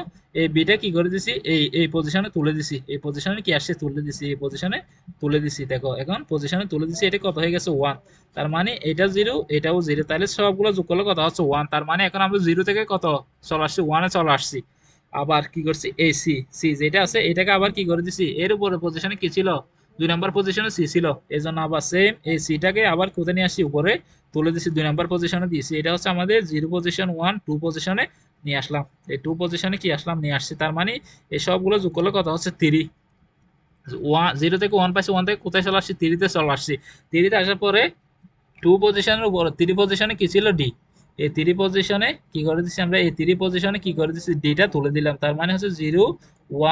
এই বিটা কি করে দিছি, এই পজিশনে তুলে দিছি। এই পজিশনে কি আসছে, তুলে দিছি। এই পজিশনে তুলে দিছি। দেখো এখন পজিশনে তুলে দিছি, এটা কত হয়ে গেছে, 1। তার মানে এটা 0, এটাও 0। তাহলে সবগুলো যোগ করলে কত হচ্ছে, 1। তার মানে এখন আমরা 0 থেকে কত চলে আসছি, 1 এ চলে আসছি। আবার কি করছি, এই সি, যেটা আছে এটাকে আবার কি করে দিছি, এর উপরে পজিশনে কি ছিল, 2 নাম্বার পজিশনে সি ছিল। এই জন্য আবার সেম এই সিটাকে আবার কোথায় নিয়ে আসছি, উপরে তুলে দিছি, 2 নাম্বার পজিশনে দিয়েছি। এটা হচ্ছে আমাদের 0 পজিশন, 1, 2 পজিশনে নিয়ে আসলাম। এই 2 পজিশনে কি আসলাম, নিয়ে আসছি। তার মানে এই সবগুলো যোগ করলে কত হচ্ছে, 3। 0 থেকে 1 পাইছি, 1 থেকে কোথায় চলে আসছি, 3 তে চলে আসছি। 3 তে আসার পরে 2 পজিশনের উপর 3 পজিশনে কি ছিল, ডি। এই 3 পজিশনে কি করে দিচ্ছি আমরা, এই 3 পজিশনে কি করে দিচ্ছি, ডিটা তুলে দিলাম। তার মানে হচ্ছে 0,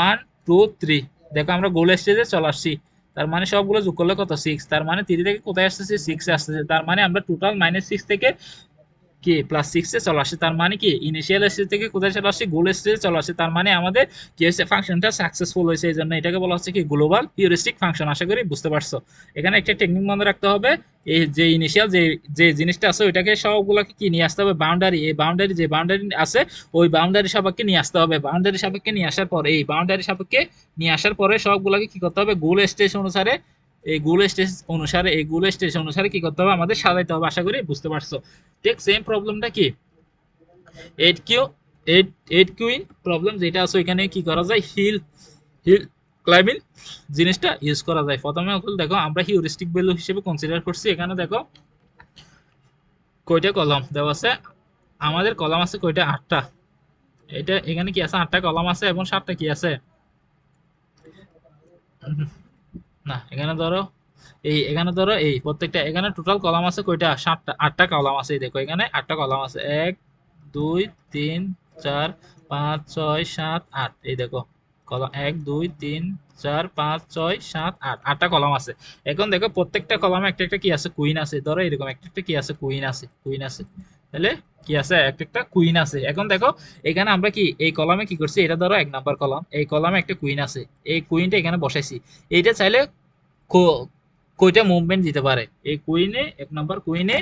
1, 2, 3। দেখো আমরা গোল স্টেজে চলে আসছি। তার মানে সবগুলো যোগ করলে কত, 6। তার মানে 3 থেকে কোথায় আসতেছে, 6 এ আসতেছে। তার মানে আমরা টোটাল -6 থেকে কি +6 এ চলে আসছে। তার মানে কি ইনিশিয়াল স্টেজ থেকে কোথায় চলে আসছে, গোল স্টেজে চলে আসছে। তার মানে আমাদের কি হয়েছে, ফাংশনটা সাকসেসফুল হয়েছে। এই জন্য এটাকে বলা হচ্ছে কি, গ্লোবাল হিউরিস্টিক ফাংশন। আশা করি বুঝতে পারছো। এখানে একটা টেকনিক মনে রাখতে হবে, এই যে ইনিশিয়াল যে জিনিসটা আছে ওইটাকে সবগুলোকে কি নিয়ে আসতে হবে, বাউন্ডারি, এই বাউন্ডারি যে বাউন্ডারি আছে ওই বাউন্ডারি সাপেক্ষে নিয়ে আসতে হবে। বাউন্ডারি সাপেক্ষে নিয়ে আসার পর, এই বাউন্ডারি সাপেক্ষে নিয়ে আসার পরে সবগুলোকে কি করতে হবে, গোল স্টেজ অনুসারে এই গোল স্টেজ অনুসারে কি করতে হবে আমাদের সাজাইতে হবে। আশা করি বুঝতে পারছো। ঠিক সেম প্রবলেমটা কি eight Q eight queen problem যেটা আছে ওইখানে কি করা যায় হিল হিল ক্লাইম্বিং জিনিসটা ইউজ করা যায়। প্রথমে দেখো আমরা হিউরিস্টিক ভ্যালু হিসেবে কনসিডার করছি। এখানে দেখো কয়টা কলাম দেওয়া আছে, আমাদের কলাম আছে কয়টা 8টা। এটা এখানে কি আছে 8টা কলাম আছে এবং 7টা কি আছে না, এখানে ধরো এই প্রত্যেকটা এখানে টোটাল কলাম আছে কয়টা 7টা 8টা কলাম আছে। এই দেখো এখানে 8টা কলাম আছে 1 2 3 4 5 6 7 8। এই দেখো কলাম 1 2 3 4 5 6 7 8 8টা কলাম আছে। এখন দেখো প্রত্যেকটা কলামে একটা একটা কি আছে কুইন আছে। ধরো এরকম একটা একটা কি আছে কুইন আছে তাহলে কি আছে একটা একটা কুইন আছে। এখন দেখো এখানে আমরা কি এই কলামে কি করছি, এটা ধরো 1 নাম্বার কলাম, এই কলামে একটা কুইন আছে, এই কুইনটা এখানে বসাইছি। এইটা চাইলে কয়টা মুভমেন্ট দিতে পারে এই কুইনে, 1 নাম্বার কুইনে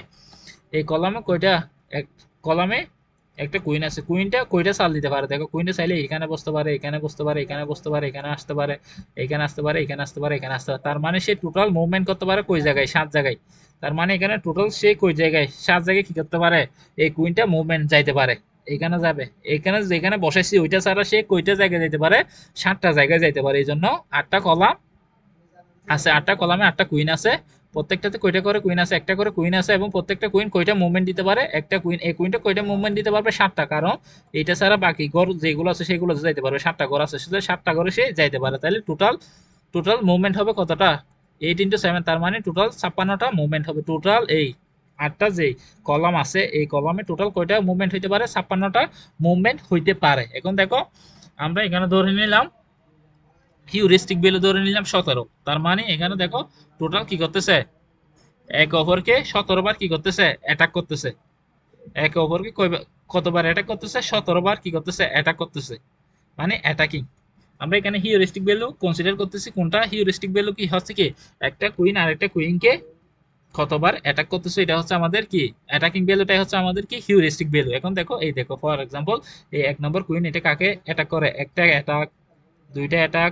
এই কলামে কয়টা, এক কলামে একটা কুইন আছে, কুইনটা কয়টা চাল দিতে পারে দেখো। কুইনটা চাইলে এখানে বসতে পারে, এখানে বসতে পারে, এখানে বসতে পারে, এখানে আসতে পারে, এখানে আসতে পারে, এখানে আসতে পারে, এখানে আসতে পারে। তার মানে সে টোটাল মুভমেন্ট করতে পারে কয় জায়গায় 7 জায়গায়। তার মানে এখানে টোটাল সে কয় জায়গায় 7 জায়গায় কি করতে পারে এই কুইনটা মুভমেন্ট যাইতে পারে। এখানে যাবে, এখানে যেখানে বসাইছি ওইটা ছাড়া সে কয়টা জায়গায় যাইতে পারে 7টা জায়গায় যাইতে পারে। এই জন্য 8টা কলাম আছে, 8টা কলামে 8টা কুইন আছে। প্রত্যেকটাতে কয়টা করে কুইন আছে, একটা করে কুইন আছে এবং প্রত্যেকটা কুইন কয়টা মুভমেন্ট দিতে পারে, একটা কুইন এই কুইনটা কয়টা মুভমেন্ট দিতে পারবে 7টা। কারণ এটা ছাড়া বাকি ঘর যেগুলো আছে সেগুলো যাইতে পারবে, 7টা ঘর আছে সেটা 7টা ঘরে সে যাইতে পারে। তাহলে টোটাল টোটাল মুভমেন্ট হবে কতটা 8 × 7, তার মানে টোটাল 56টা মুভমেন্ট হবে। টোটাল এই 8টা যে কলাম আছে এই কলামে টোটাল কয়টা মুভমেন্ট হইতে পারে 56টা মুভমেন্ট হইতে পারে। এখন দেখো আমরা এখানে ধরে নিলাম হিউরিস্টিক ভ্যালু ধরে নিলাম 17। তার মানে এখানে দেখো টোটাল কি করতেছে এক ওভারকে 17 বার কি করতেছে অ্যাটাক করতেছে। এক ওভারকে কতবার অ্যাটাক করতেছে 17 বার কি করতেছে অ্যাটাক করতেছে, মানে অ্যাটাকিং। আমরা এখানে হিউরিস্টিক ভ্যালু কনসিডার করতেছি কোনটা, হিউরিস্টিক ভ্যালু কি হচ্ছে কি একটা কুইন আর একটা কুইনকে কতবার অ্যাটাক করতেছে এটা হচ্ছে আমাদের কি অ্যাটাকিং ভ্যালুটাই হচ্ছে আমাদের কি হিউরিস্টিক ভ্যালু। এখন দেখো এই দেখো ফর এক্সাম্পল এই 1 নম্বর কুইন এটা কাকে অ্যাটাক করে, একটা অ্যাটাক, দুইটা অ্যাটাক,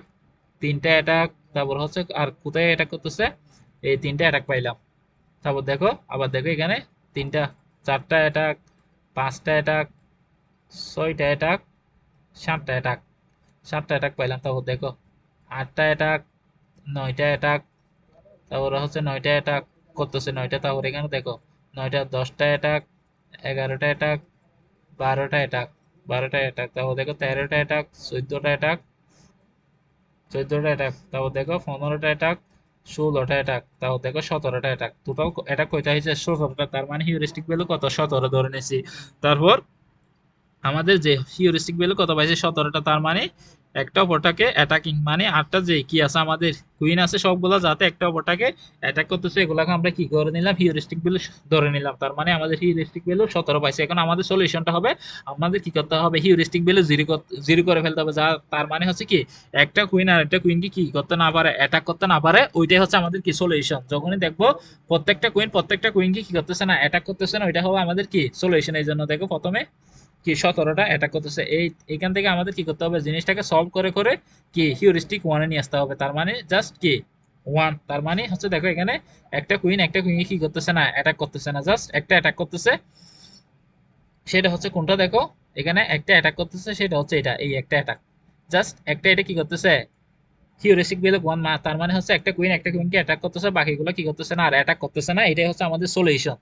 তিনটা অ্যাটাক, তারপর হচ্ছে আর কোথায় অ্যাটাক করতেছে এই 3টা অ্যাটাক পাইলাম। তারপর দেখো আবার দেখো এখানে 3টা, 4টা অ্যাটাক, 5টা অ্যাটাক, 6টা অ্যাটাক, 7টা অ্যাটাক, 7টা অ্যাটাক পাইলাম। তারপর দেখো 8টা অ্যাটাক, 9টা অ্যাটাক, তারপর হচ্ছে 9টা অ্যাটাক করতেছে 9টা। তারপর এখানে দেখো 9টা, 10টা অ্যাটাক, 11টা অ্যাটাক, 12টা অ্যাটাক, 12টা অ্যাটাক, তারপর দেখো 13টা অ্যাটাক, 14টা অ্যাটাক, 14টা অ্যাটাক, তারপর দেখো 15টা অ্যাটাক, 16টা অ্যাটাক, তারপর দেখো 17টা অ্যাটাক। টোটাল অ্যাটাক কয়টা হয়েছে 17টা। তার মানে হিউরিস্টিক ভ্যালু কত 17 ধরে নিয়েছি। তারপর আমাদের যে হিউরিস্টিক ভ্যালু কত পাইছে 17টা। তার মানে একটা অপরটাকে অ্যাটাকিং মানে 8টা যে কি আছে আমাদের কুইন আছে সবগুলা যাতে একটা অপরটাকে অ্যাটাক করতেছে এগুলাকে আমরা কি করে নিলাম হিউরিস্টিক ভ্যালু ধরে নিলাম। তার মানে আমাদের হিউরিস্টিক ভ্যালু 17 পাইছে। এখন আমাদের সলিউশনটা হবে আমাদের কি করতে হবে হিউরিস্টিক ভ্যালু জিরো করে ফেলতে হবে। যা তার মানে হচ্ছে কি একটা কুইন আর একটা কুইনকে কি করতে না পারে অ্যাটাক করতে না পারে, ওইটাই হচ্ছে আমাদের কি সলিউশন। যখনই দেখবো প্রত্যেকটা কুইনকে কি করতেছে না অ্যাটাক করতেছে না, ওইটা হবে আমাদের কি সলিউশন। এই জন্য দেখো প্রথমে কি 17টা অ্যাটাক করতেছে। এখান থেকে আমাদের কি করতে হবে জিনিসটাকে সলভ করে করে কি হিউরিস্টিক ওয়ানে নিয়ে আসতে হবে। তার মানে জাস্ট কি ওয়ান। তার মানে হচ্ছে দেখো এখানে একটা কুইন কি করতেছে না অ্যাটাক করতেছে না, জাস্ট একটা অ্যাটাক করতেছে। সেটা হচ্ছে কোনটা দেখো এখানে একটা অ্যাটাক করতেছে সেটা হচ্ছে এটা, এই একটা অ্যাটাক জাস্ট একটা, এটা কি করতেছে হিউরিস্টিক ভ্যালু 1 তার মানে হচ্ছে একটা কুইনকে অ্যাটাক করতেছে, বাকিগুলো কি করতেছে না আর অ্যাটাক করতেছে না। এটাই হচ্ছে আমাদের সলিউশন।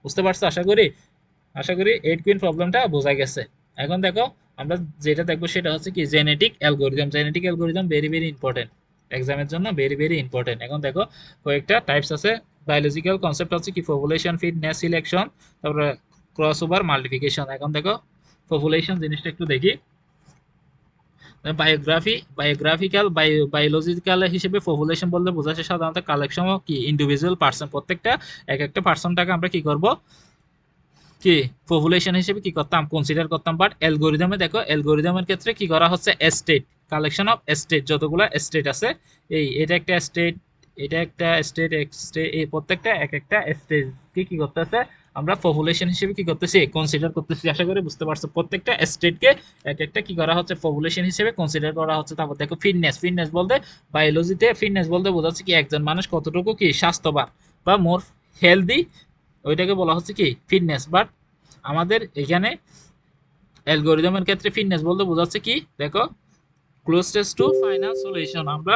বুঝতে পারছো আশা করি 8 কুইন প্রবলেমটা বোঝা গেছে। এখন দেখো আমরা যেটা দেখবো সেটা হচ্ছে কি genetic algorithm very very important এক্সামের জন্য, ভেরি ভেরি ইম্পর্টেন্ট। এখন দেখো কয়েকটা টাইপস আছে। বায়োলজিক্যাল কনসেপ্ট হচ্ছে কি পপুলেশন, ফিটনেস, সিলেকশন, তারপরে ক্রস ওভার, মাল্টিপ্লিকেশন। এখন দেখো পপুলেশন জিনিসটা একটু দেখি। বায়োলজিক্যাল হিসেবে পপুলেশন বলতে বোঝাচ্ছে সাধারণত কালেকশন কি ইন্ডিভিজুয়াল পার্সন, প্রত্যেকটা এক একটা পার্সনটাকে আমরা কি করব কি পপুলেশন হিসেবে কি করতাম কনসিডার করতাম। বাট অ্যালগরিদমে দেখো অ্যালগরিদমের ক্ষেত্রে কি করা হচ্ছে স্টেট, কালেকশন অফ স্টেট, যতগুলো স্টেট আছে এটা একটা স্টেট, এটা একটা স্টেট, এই প্রত্যেকটা এক একটা স্টেটকে কি করতেছে আমরা পপুলেশন হিসেবে কি করতেছি, কনসিডার করতেছি। আশা করি বুঝতে পারছো, প্রত্যেকটা স্টেটকে এক একটা কি করা হচ্ছে, পপুলেশন হিসেবে কনসিডার করা হচ্ছে। তারপর দেখো ফিটনেস, ফিটনেস বলতে বায়োলজিতে ফিটনেস বলতে বোঝাচ্ছে কি একজন মানুষ কতটুকু কি স্বাস্থ্যবান বা মোর হেলদি, ওইটাকে বলা হচ্ছে কি ফিটনেস। বাট আমাদের এখানে অ্যালগরিদমের ক্ষেত্রে ফিটনেস বলতে বোঝাচ্ছে কি, দেখো ক্লোজেস্ট টু ফাইনাল সলিউশন। আমরা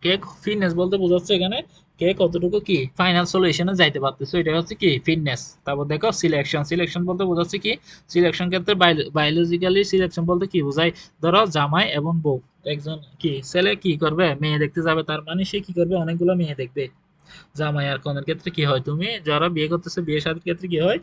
কে ফিটনেস বলতে বোঝাচ্ছে এখানে কে কতটুকু কি ফাইনাল সলিউশনে যাইতে পারতেছে, এটা হচ্ছে কি ফিটনেস। তারপর দেখো সিলেকশন, সিলেকশন বলতে বোঝাচ্ছে কি, সিলেকশন ক্ষেত্রে বায়োলজিক্যালি সিলেকশন বলতে কি বোঝায়, ধরো জামাই এবং বউ, একজন কি ছেলে কি করবে, মেয়ে দেখতে যাবে, তার মানে সে কি করবে, অনেকগুলো মেয়ে দেখবে। জামাই আর কনের ক্ষেত্রে কি হয়, তুমি যারা বিয়ে করতেছে বিয়ে শাদীর ক্ষেত্রে কি হয়,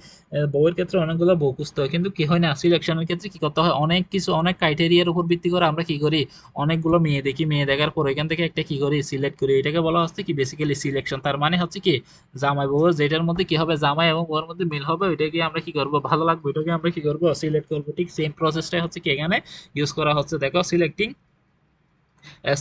বউয়ের ক্ষেত্রে অনেকগুলো বউ খুঁজতে হয়, কিন্তু কি হয় না, সিলেকশনের ক্ষেত্রে কি করতে হয়, অনেক কিছু অনেক ক্রাইটেরিয়ার উপর ভিত্তি করে আমরা কি করি, অনেকগুলো মেয়ে দেখি, মেয়ে দেখার পর এখান থেকে একটা কি করি, সিলেক্ট করি। এটাকে বলা হচ্ছে কি বেসিক্যালি সিলেকশন। তার মানে হচ্ছে কি জামাই বউয়ের যেটার মধ্যে কি হবে, জামাই এবং বউয়ের মধ্যে মিল হবে, ওইটাকে আমরা কি করব, ভালো লাগবে, ওইটাকে আমরা কি করব, সিলেক্ট করব। ঠিক সেম প্রসেসটাই হচ্ছে কি এখানে ইউজ করা হচ্ছে। দেখো selecting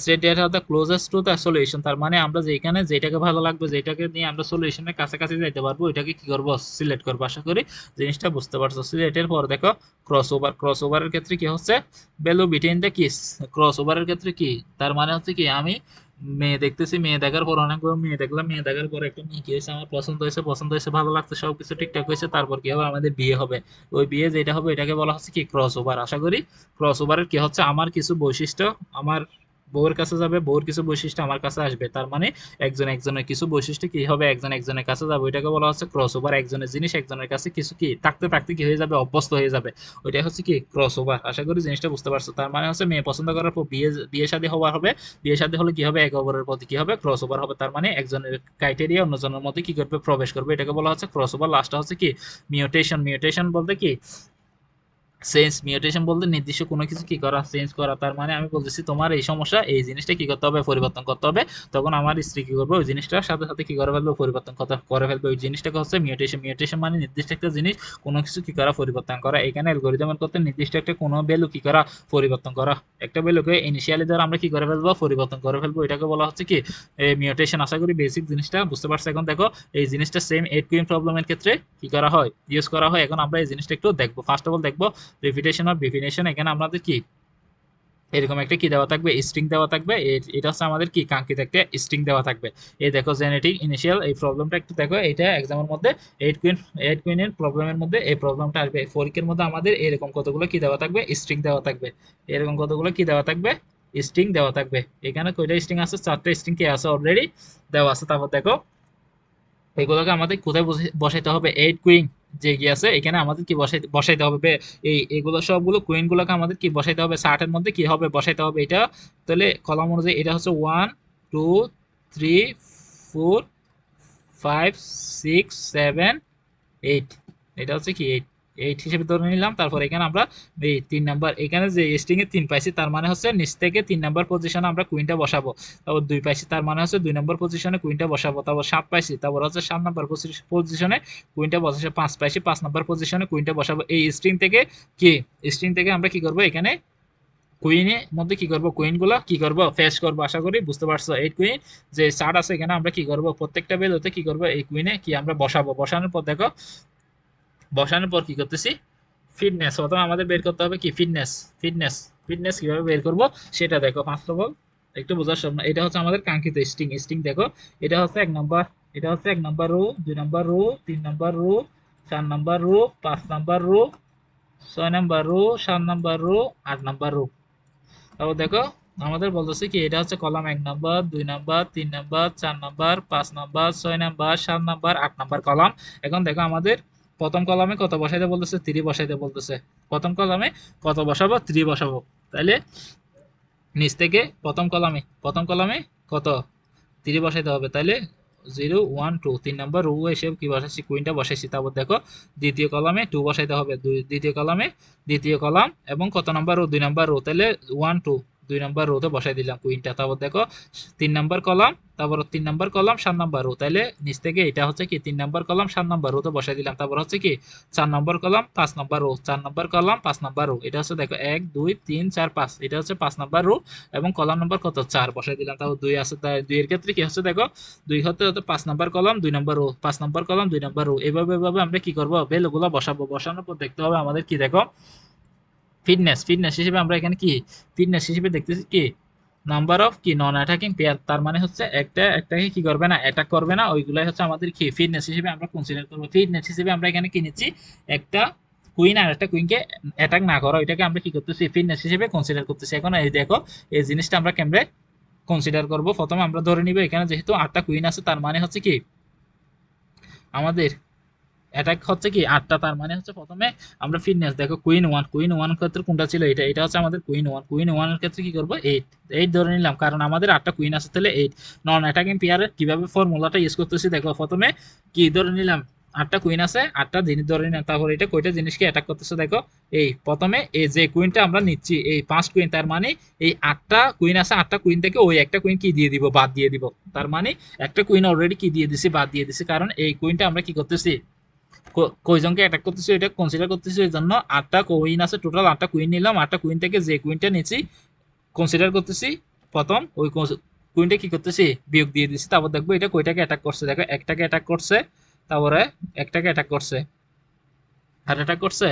state data the closest to the solution, তার মানে আমরা যেখানে যেটাকে ভালো লাগবে, যেটাকে নিয়ে আমরা সলিউশনের কাছাকাছি যাইতে পারবো, ওইটাকে কি করব, সিলেক্ট করবো। আশা করি জিনিসটা বুঝতে পারছো। সিলেক্টের পর দেখো ক্রস ওভার, ক্রস ওভারের ক্ষেত্রে কি হচ্ছে, value between the kiss. Cross ওভারের ক্ষেত্রে কি, তার মানে হচ্ছে কি আমি মেয়ে দেখতেছি, মেয়ে দেখার পর অনেকগুলো মেয়ে দেখলাম, মেয়ে দেখার পর একটা মেয়ে কি হয়েছে, আমার পছন্দ হয়েছে, পছন্দ হয়েছে, ভালো লাগছে, সবকিছু ঠিকঠাক হয়েছে, তারপর কি হবে, আমাদের বিয়ে হবে। ওই বিয়ে যেটা হবে এটাকে বলা হচ্ছে কি ক্রস ওভার। আশা করি ক্রস ওভারের কি হচ্ছে, আমার কিছু বৈশিষ্ট্য আমার বউয়ের কাছে যাবে, বউয়ের কিছু বৈশিষ্ট্য আমার কাছে আসবে, তার মানে একজন একজনের কিছু বৈশিষ্ট্য কি হবে, একজন একজনের কাছে যাবে, ওইটাকে বলা হচ্ছে ক্রস ওভার। একজনের জিনিস একজনের কাছে কিছু কি থাকতে থাকতে কি হয়ে যাবে, অভ্যস্ত হয়ে যাবে, ওইটাই হচ্ছে কি ক্রস ওভার। আশা করি জিনিসটা বুঝতে পারছো। তার মানে হচ্ছে মেয়ে পছন্দ করার পর বিয়ে বিয়ে শাদী হওয়ার হবে, বিয়ে শাদী হলে কি হবে, এক ওভারের প্রতি কি হবে, ক্রস ওভার হবে। তার মানে একজনের ক্রাইটেরিয়া অন্যজনের মধ্যে কি করবে, প্রবেশ করবে, এটাকে বলা হচ্ছে ক্রস ওভার। লাস্টটা হচ্ছে কি মিউটেশন, মিউটেশন বলতে কি চেঞ্জ, মিউটেশন বলতে নির্দিষ্ট কোনো কিছু কি করা, চেঞ্জ করা। তার মানে আমি বলতেছি তোমার এই সমস্যা, এই জিনিসটা কি করতে হবে, পরিবর্তন করতে হবে। তখন আমার স্ত্রী কি করবে, ওই জিনিসটার সাথে সাথে কি করে ফেলবে, পরিবর্তন করে ফেলবে। ওই জিনিসটাকে হচ্ছে মিউটেশন। মিউটেশন মানে নির্দিষ্ট একটা জিনিস কোনো কিছু কি করা, পরিবর্তন করা। এখানে অ্যালগরিদমের করতে নির্দিষ্ট একটা কোনো ভ্যালু কি করা, পরিবর্তন করা। একটা ভ্যালুকে ইনিশিয়ালি ধর আমরা কি করে ফেলবো, পরিবর্তন করে ফেলবো, এটাকে বলা হচ্ছে কি মিউটেশন। আশা করি বেসিক জিনিসটা বুঝতে পারছো। এখন দেখো এই জিনিসটা সেম 8 কুইন প্রবলেমের ক্ষেত্রে কি করা হয়, ইউজ করা হয়। এখন আমরা এই জিনিসটা একটু দেখবো। ফার্স্ট অফ অল দেখবো রিপিটেশন অফ ডেফিনেশন। এখানে আমাদের কি এরকম একটা কি দেওয়া থাকবে, স্ট্রিং দেওয়া থাকবে। এটা হচ্ছে আমাদের কি কাঙ্ক্ষিত একটা স্ট্রিং দেওয়া থাকবে। এই দেখো জেনেটিক ইনিশিয়াল, এই প্রবলেমটা একটু দেখো, এটা এক্সামের মধ্যে 8 কুইনের প্রবলেমের মধ্যে এই প্রবলেমটা আসবে। পরীক্ষার মধ্যে আমাদের এরকম কতগুলো কি দেওয়া থাকবে, স্ট্রিং দেওয়া থাকবে। এরকম কতগুলো কি দেওয়া থাকবে, স্ট্রিং দেওয়া থাকবে। এখানে কয়টা স্ট্রিং আছে, 4টা স্ট্রিং কি আছে অলরেডি দেওয়া আছে। তারপর দেখো এগুলোকে আমাদের কোথায় বসাইতে হবে, 8 কুইন যে কি আছে এখানে আমাদের কি বসাইতে হবে। এই এগুলো সবগুলো কুইন গুলোকে আমাদের কি বসাইতে হবে, 60-এর মধ্যে কি হবে, বসাইতে হবে। এটা তাহলে কলাম অনুযায়ী এটা হচ্ছে 1 2 3 4 5 6 7 8, এটা হচ্ছে কি 8, 8 হিসেবে ধরে নিলাম। তারপর এখানে আমরা এই 3 নাম্বার, এখানে যে স্ট্রিং এ 3 পাইছি, তার মানে হচ্ছে নিচ থেকে 3 নাম্বার পজিশনে আমরা কুইনটা বসাবো। তারপর 2 পাইছি, তার মানে হচ্ছে 2 নাম্বার পজিশনে কুইনটা বসাবো। তারপর 7 পাইছি, তারপর হচ্ছে 7 নাম্বার পজিশনে কুইনটা বসাবো। 5 পাইছি, 5 নাম্বার পজিশনে কুইনটা বসাবো। এই স্ট্রিং থেকে কি, স্ট্রিং থেকে আমরা কি করব, এখানে কুইনের মধ্যে কি করব, কুইন গুলো কি করব, ফেচ করব। আশা করি বুঝতে পারছো। 8 কুইন যে 60 আছে এখানে আমরা কি করব, প্রত্যেকটা ভ্যালুতে কি করব, এই কুইনে কি আমরা বসাবো। বসানোর পর দেখো, বসানোর পর কি করতেছি, ফিটনেস প্রথমে আমাদের বের করতে হবে কি ফিটনেস। ফিটনেস ফিটনেস কিভাবে বের করব সেটা দেখো। ফার্স্ট অফ অল একটু বোঝার সামনে, এটা হচ্ছে আমাদের কাঙ্ক্ষিত স্ট্রিং। স্ট্রিং দেখো, এটা হচ্ছে 1 নাম্বার, এটা হচ্ছে 1 number rho, 2 number rho, 3 number rho, 4 number rho, 5 number rho, 6 number rho, 7 number rho, 8 number rho. তারপর দেখো আমাদের বলতেছে কি, এটা হচ্ছে column 1 number, 2 number, 3 number, 4 number, 5 number, 6 number, 7 number, 8 number column. এখন দেখো আমাদের প্রথম কলামে কত বসাইতে বলতেছে, 3 বসাইতে বলতেছে। প্রথম কলামে কত বসাবো, 3 বসাবো। তাইলে নিচ থেকে প্রথম কলামে কত, 3 বসাইতে হবে। তাইলে 0 1 2, 3 নাম্বার রো এসে কি বসাইছি, কুইনটা বসাইছি। তারপর দেখো দ্বিতীয় কলামে 2 বসাইতে হবে, দ্বিতীয় কলাম এবং কত নাম্বার রো, 2 নাম্বার রো। তাহলে 1 2 2 নাম্বার রোতে বসাই দিলাম কুইনটা। তারপর দেখো 3 নাম্বার কলাম, তারপর 3 নাম্বার কলাম 7 নাম্বার রো। তাইলে নিচ থেকে এটা হচ্ছে কি 3 নাম্বার কলাম 7 নাম্বার রোতে বসাই দিলাম। তারপর হচ্ছে কি 4 number column 5 number rho, 4 number column 5 number rho. এটা হচ্ছে দেখো 1 2 3 4 5, এটা হচ্ছে 5 নাম্বার রো এবং কলাম নাম্বার কত 4 বসাই দিলাম। তারপর 2 আছে, তাই 2 এর ক্ষেত্রে কি হচ্ছে দেখো 2 হতে হতে 5 number column 2 number rho, 5 number column 2 number rho. এভাবে আমরা কি করব, ভ্যালুগুলো বসাবো। বসানোর পর দেখতে হবে আমাদের কি দেখো ফিটনেস হিসেবে আমরা এখানে কি ফিটনেস হিসেবে দেখতেছি কি নাম্বার অফ কি নন অ্যাটাকিং পেয়ার। তার মানে হচ্ছে একটাকে কি করবে না, অ্যাটাক করবে না, ওইগুলাই হচ্ছে আমাদের কি ফিটনেস হিসেবে আমরা কনসিডার করবো। ফিটনেস হিসেবে আমরা এখানে কি নিচ্ছি, একটা কুইন আর একটা কুইনকে অ্যাটাক না করা, ওইটাকে আমরা কি করতেছি ফিটনেস হিসেবে কনসিডার করতেছি। এখন এই দেখো এই জিনিসটা আমরা কেমনে কনসিডার করব। প্রথমে আমরা ধরে নিব এখানে যেহেতু 8টা কুইন আছে, তার মানে হচ্ছে কি আমাদের অ্যাটাক হচ্ছে কি 8টা। তার মানে হচ্ছে প্রথমে আমরা ফিটনেস দেখো কুইন ওয়ান ক্ষেত্রে কোনটা ছিল, এটা হচ্ছে আমাদের কুইন ওয়ান এর ক্ষেত্রে কি করব 8 ধরে নিলাম, কারণ আমাদের 8টা কুইন আছে। তাহলে 8 নন অ্যাটাকিং পেয়ারের কিভাবে ফর্মুলাটা ইউজ করতেছি দেখো। প্রথমে কি ধরে নিলাম 8টা কুইন আছে, 8টা জিনিস ধরে নিলাম। তারপর এটা কয়টা জিনিসকে অ্যাটাক করতেছে দেখো। এই প্রথমে এই যে কুইনটা আমরা নিচ্ছি এই 5 কুইন, তার মানে এই 8টা কুইন আছে, 8টা কুইন থেকে ওই একটা কুইন কি দিয়ে দিব, বাদ দিয়ে দিব। তার মানে একটা কুইন অলরেডি কি দিয়ে দিছি, বাদ দিয়ে দিছি, কারণ এই কুইনটা আমরা কি করতেছি কয়জনকে অ্যাটাক করতেছি এটা কনসিডার করতেছি। এই জন্য 8টা কুইন আছে, টোটাল 8টা কুইন নিলাম। 8টা কুইন থেকে যে কুইনটা নিয়েছি কনসিডার করতেছি প্রথম, ওই কুইনটা কি করতেছি বিয়োগ দিয়ে দিচ্ছি। তারপর দেখবো এটা কয়টাকে অ্যাটাক করছে, দেখো একটাকে অ্যাটাক করছে, তারপরে একটাকে অ্যাটাক করছে, আর অ্যাটাক করছে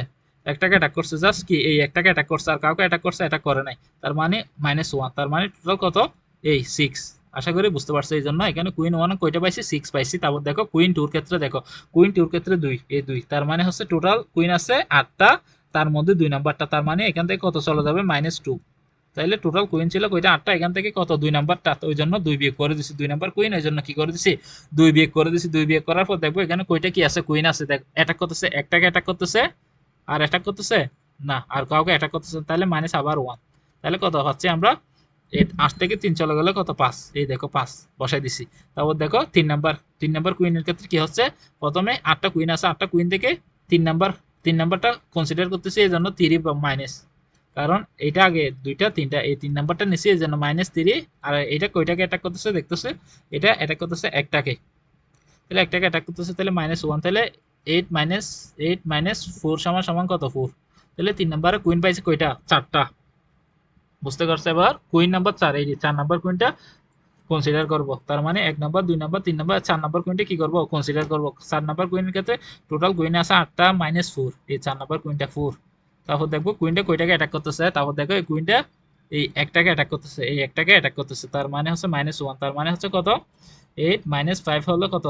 একটাকে অ্যাটাক করছে, জাস্ট কি এই একটাকে অ্যাটাক করছে, আর কাউকে অ্যাটাক করছে অ্যাটাক করে নাই। তার মানে -1, তার মানে টোটাল কত এই 6। আশা করি বুঝতে পারছো। এই জন্য এখানে কুইন ওয়ান কয়টা পাইছি 6 পাইছি। তারপর দেখো কুইন টুর ক্ষেত্রে দেখো, কুইন টুর ক্ষেত্রে 2, এই 2, তার মানে হচ্ছে টোটাল কুইন আছে 8টা, তার মধ্যে 2 নাম্বারটা, তার মানে এখান থেকে কত চলে যাবে -2। তাইলে টোটাল কুইন ছিল কয়টা 8টা, এখান থেকে কত 2 নাম্বারটা, ওই জন্য 2 বিয়োগ করে দিছি। 2 নাম্বার কুইন, ওই জন্য কি করে দিছি 2 বিয়োগ করে দিছি। 2 বিয়োগ করার পর দেখবো এখানে কয়টা কি আছে কুইন আছে, দেখ অ্যাটাক করতেছে, একটাকে অ্যাটাক করতেছে, আর অ্যাটাক করতেছে না, আর কাউকে অ্যাটাক করতেছে, তাহলে মাইনাস আবার 1। তাহলে কত হচ্ছে আমরা 8 থেকে 3 চলে গেলে কত 5, এই দেখো 5 বসাই দিছি। তারপর দেখো 3 নাম্বার কুইনের ক্ষেত্রে কি হচ্ছে, প্রথমে 8টা কুইন আছে, 8টা কুইন থেকে 3 নাম্বারটা কনসিডার করতেছি, এই জন্য 3 মাইনাস, কারণ এটা আগে 2টা 3টা, এই 3 নাম্বারটা নিছি, এই জন্য -3। আর এটা কয়টাকে অ্যাটাক করতেছে দেখতেছে, এটা অ্যাটাক করতেছে একটাকে, তাহলে একটাকে অ্যাটাক করতেছে, তাহলে -1। তাহলে 8 - 4 সমান সমান কত 4। তাহলে 3 নাম্বারে কুইন পাইছে কয়টা 4টা। বুঝতে পারছো এবার কুইন নাম্বার 4, এই যে 4 নাম্বার কুইনটা কনসিডার করব। তার মানে 1 নাম্বার 2 নাম্বার 3 নাম্বার 4 নাম্বার কুইনটা কি করব কনসিডার করব। 4 নাম্বার কুইনের ক্ষেত্রে টোটাল কুইন আছে 8টা -4, এই 4 নাম্বার কুইনটা 4। তারপর দেখবো কুইনটা কয়টাকে অ্যাটাক করতেছে, তারপর দেখো এই কুইনটা এই একটাকে অ্যাটাক করতেছে, এই একটাকে অ্যাটাক করতেছে, তার মানে হচ্ছে -1। তার মানে হচ্ছে কত 8 - 5 হলো কত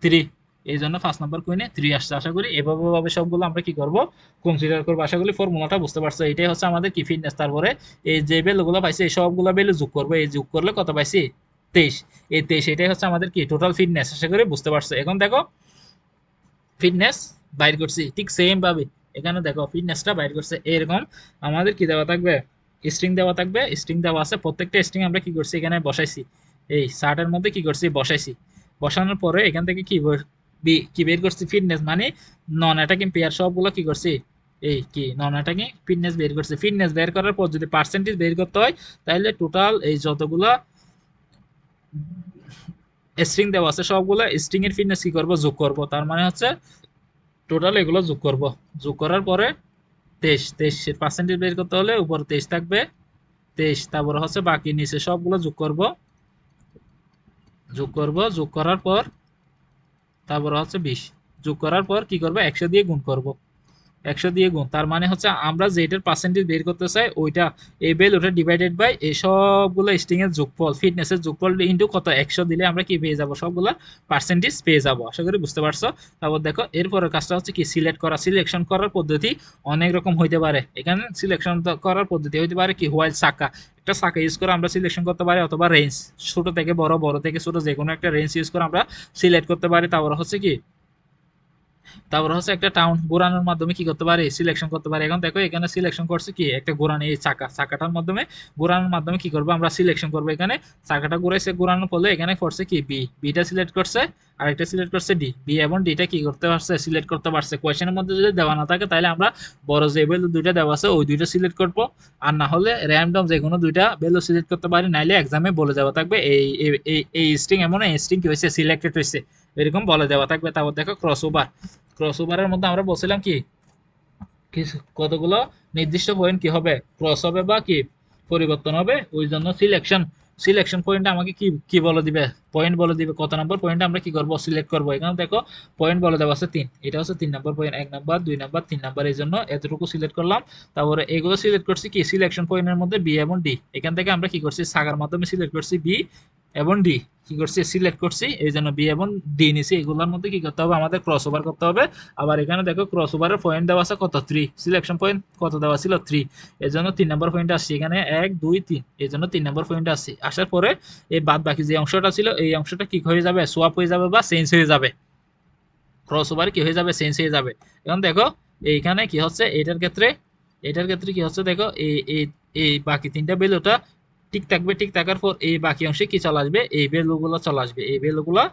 3। এই জন্য 5 নাম্বার কুইনে 3 আসছে। আশা করি এভাবে সবগুলো আমরা কি করব কনসিডার করবো। আশা করি ফর্মুলাটা বুঝতে পারছো। এটাই হচ্ছে আমাদের কি ফিটনেস। তারপরে এই যে ভ্যালুগুলো পাইছি এই সবগুলো ভ্যালু যোগ করবো, এই যোগ করলে কত পাইছি 23। এই 23 এটাই হচ্ছে আমাদের কি টোটাল ফিটনেস। আশা করি বুঝতে পারছো। এখন দেখো ফিটনেস বাইর করছি ঠিক সেম ভাবে, এখানে দেখো ফিটনেসটা বাইর করছে এরকম। আমাদের কি দেওয়া থাকবে, স্ট্রিং দেওয়া থাকবে, স্ট্রিং দেওয়া আছে, প্রত্যেকটা স্ট্রিং আমরা কি করছি এখানে বসাইছি, এই শার্টের মধ্যে কি করছি বসাইছি। বসানোর পরে এখান থেকে কি বের করছি ফিটনেস, মানে নন অ্যাটাকিং পেয়ার সবগুলো কি করছি এই কি নন অ্যাটাকিং ফিটনেস বের করছি। ফিটনেস বের করার পর যদি পার্সেন্টেজ বের করতে হয়, তাহলে টোটাল এই যতগুলা স্ট্রিং দেওয়া আছে সবগুলো স্ট্রিং এর ফিটনেস কি করব যোগ করব। তার মানে হচ্ছে টোটাল এগুলো যোগ করব। যোগ করার পরে 23 পার্সেন্টেজ বের করতে হলে উপরে 23 থাকবে, 23। তারপরে হচ্ছে বাকি নিচে সবগুলো যোগ করার পর তারপরে হচ্ছে 20। যোগ করার পর কি করব 100 দিয়ে গুণ করব, 100 দিয়ে গুণ। তার মানে হচ্ছে আমরা যেটার পার্সেন্টেজ বের করতে চাই ওইটা এই বেল ওটা ডিভাইডেড বাই এই সবগুলো স্ট্রিং এর যোগফল, ফিটনেসের যোগফল ইনটু কত 100 দিলে আমরা কি পেয়ে যাব সবগুলা পার্সেন্টেজ পেয়ে যাব। আশা করি বুঝতে পারছো। তারপর দেখো এরপরের কাজটা হচ্ছে কি সিলেক্ট করা। সিলেকশন করার পদ্ধতি অনেক রকম হইতে পারে। এখানে সিলেকশন করার পদ্ধতি হইতে পারে কি হোয়াইল চাকা, একটা চাকা ইউজ করে আমরা সিলেকশন করতে পারি, অথবা রেঞ্জ ছোট থেকে বড়, বড় থেকে ছোট যে কোনো একটা রেঞ্জ ইউজ করে আমরা সিলেক্ট করতে পারি। তারপর হচ্ছে কি তারপর হচ্ছে একটা টাউন ঘোরানোর মাধ্যমে কি করতে পারি, সিলেকশন করতে পারি। এখন দেখো এখানে সিলেকশন করছে কি একটা ঘোরানো, এই চাকাটার মাধ্যমে ঘোরানোর মাধ্যমে কি করবো আমরা সিলেকশন করবো। এখানে চাকাটা ঘুরাইছে, ঘোরানোর ফলে এখানে পড়ছে কি বিটা সিলেক্ট করছে, আর একটা সিলেক্ট করছে বি এবং ডিটা কি করতে পারছে, সিলেক্ট করতে পারছে। কোয়েশ্চেনের মধ্যে যদি দেওয়া না থাকে তাহলে আমরা বড় যে ভ্যালু দুইটা দেওয়া আছে ওই দুইটা সিলেক্ট করবো, আর না হলে র্যান্ডম যে কোনো দুইটা ভ্যালু সিলেক্ট করতে পারি, নাইলে এক্সামে বলে দেওয়া থাকবে এই স্ট্রিং এমন, এই স্ট্রিং কি হয়েছে, সিলেক্টেড হয়েছে, এরকম বলে দেওয়া থাকবে। তারপর দেখো ক্রস ওভারের মধ্যে আমরা বলছিলাম কি কতগুলো নির্দিষ্ট পয়েন্ট কি হবে, ক্রস হবে বা কি পরিবর্তন হবে, ওই জন্য সিলেকশন পয়েন্ট আমাকে কি কি বলে দিবে, পয়েন্ট বলে দিবে, কত নম্বর পয়েন্ট আমরা কি করব, সিলেক্ট করব। এখানে দেখো পয়েন্ট বলে দেওয়া আছে 3, এটা হচ্ছে 3 নম্বর পয়েন্ট, 1 নাম্বার 2 নাম্বার 3 নাম্বার, এই জন্য এতটুকু সিলেক্ট করলাম। তারপরে এগুলো সিলেক্ট করছি কি সিলেকশন পয়েন্টের মধ্যে বি এবং ডি, এখান থেকে আমরা কি করছি সাগার মাধ্যমে সিলেক্ট করছি বি এবং ডি, কি করছি সিলেক্ট করছি, এই জন্য বি এবং ডি নিছি। এগুলোর মধ্যে কি করতে হবে, আমাদের ক্রস ওভার করতে হবে। আবার এখানে দেখো ক্রস ওভারের পয়েন্ট দেওয়া আছে কত, 3, সিলেকশন পয়েন্ট কত দেওয়া ছিল 3, এর জন্য 3 নম্বর পয়েন্ট আসছে এখানে 1 2 3, এই জন্য 3 নম্বর পয়েন্ট আসছে। আসার পরে এই বাদ বাকি যে অংশটা ছিল এই অংশটা কি হয়ে যাবে, সোয়াপ হয়ে যাবে বা চেঞ্জ হয়ে যাবে, ক্রস ওভার কি হয়ে যাবে, চেঞ্জ হয়ে যাবে। এখন দেখো এইখানে কি হচ্ছে, এটার ক্ষেত্রে কি হচ্ছে দেখো এই বাকি তিনটা ভ্যালুটা ঠিক থাকবে, ঠিক থাকার পর এই বাকি অংশে কি চলে আসবে, এই ভ্যালুগুলো চলে আসবে, এই ভ্যালুগুলো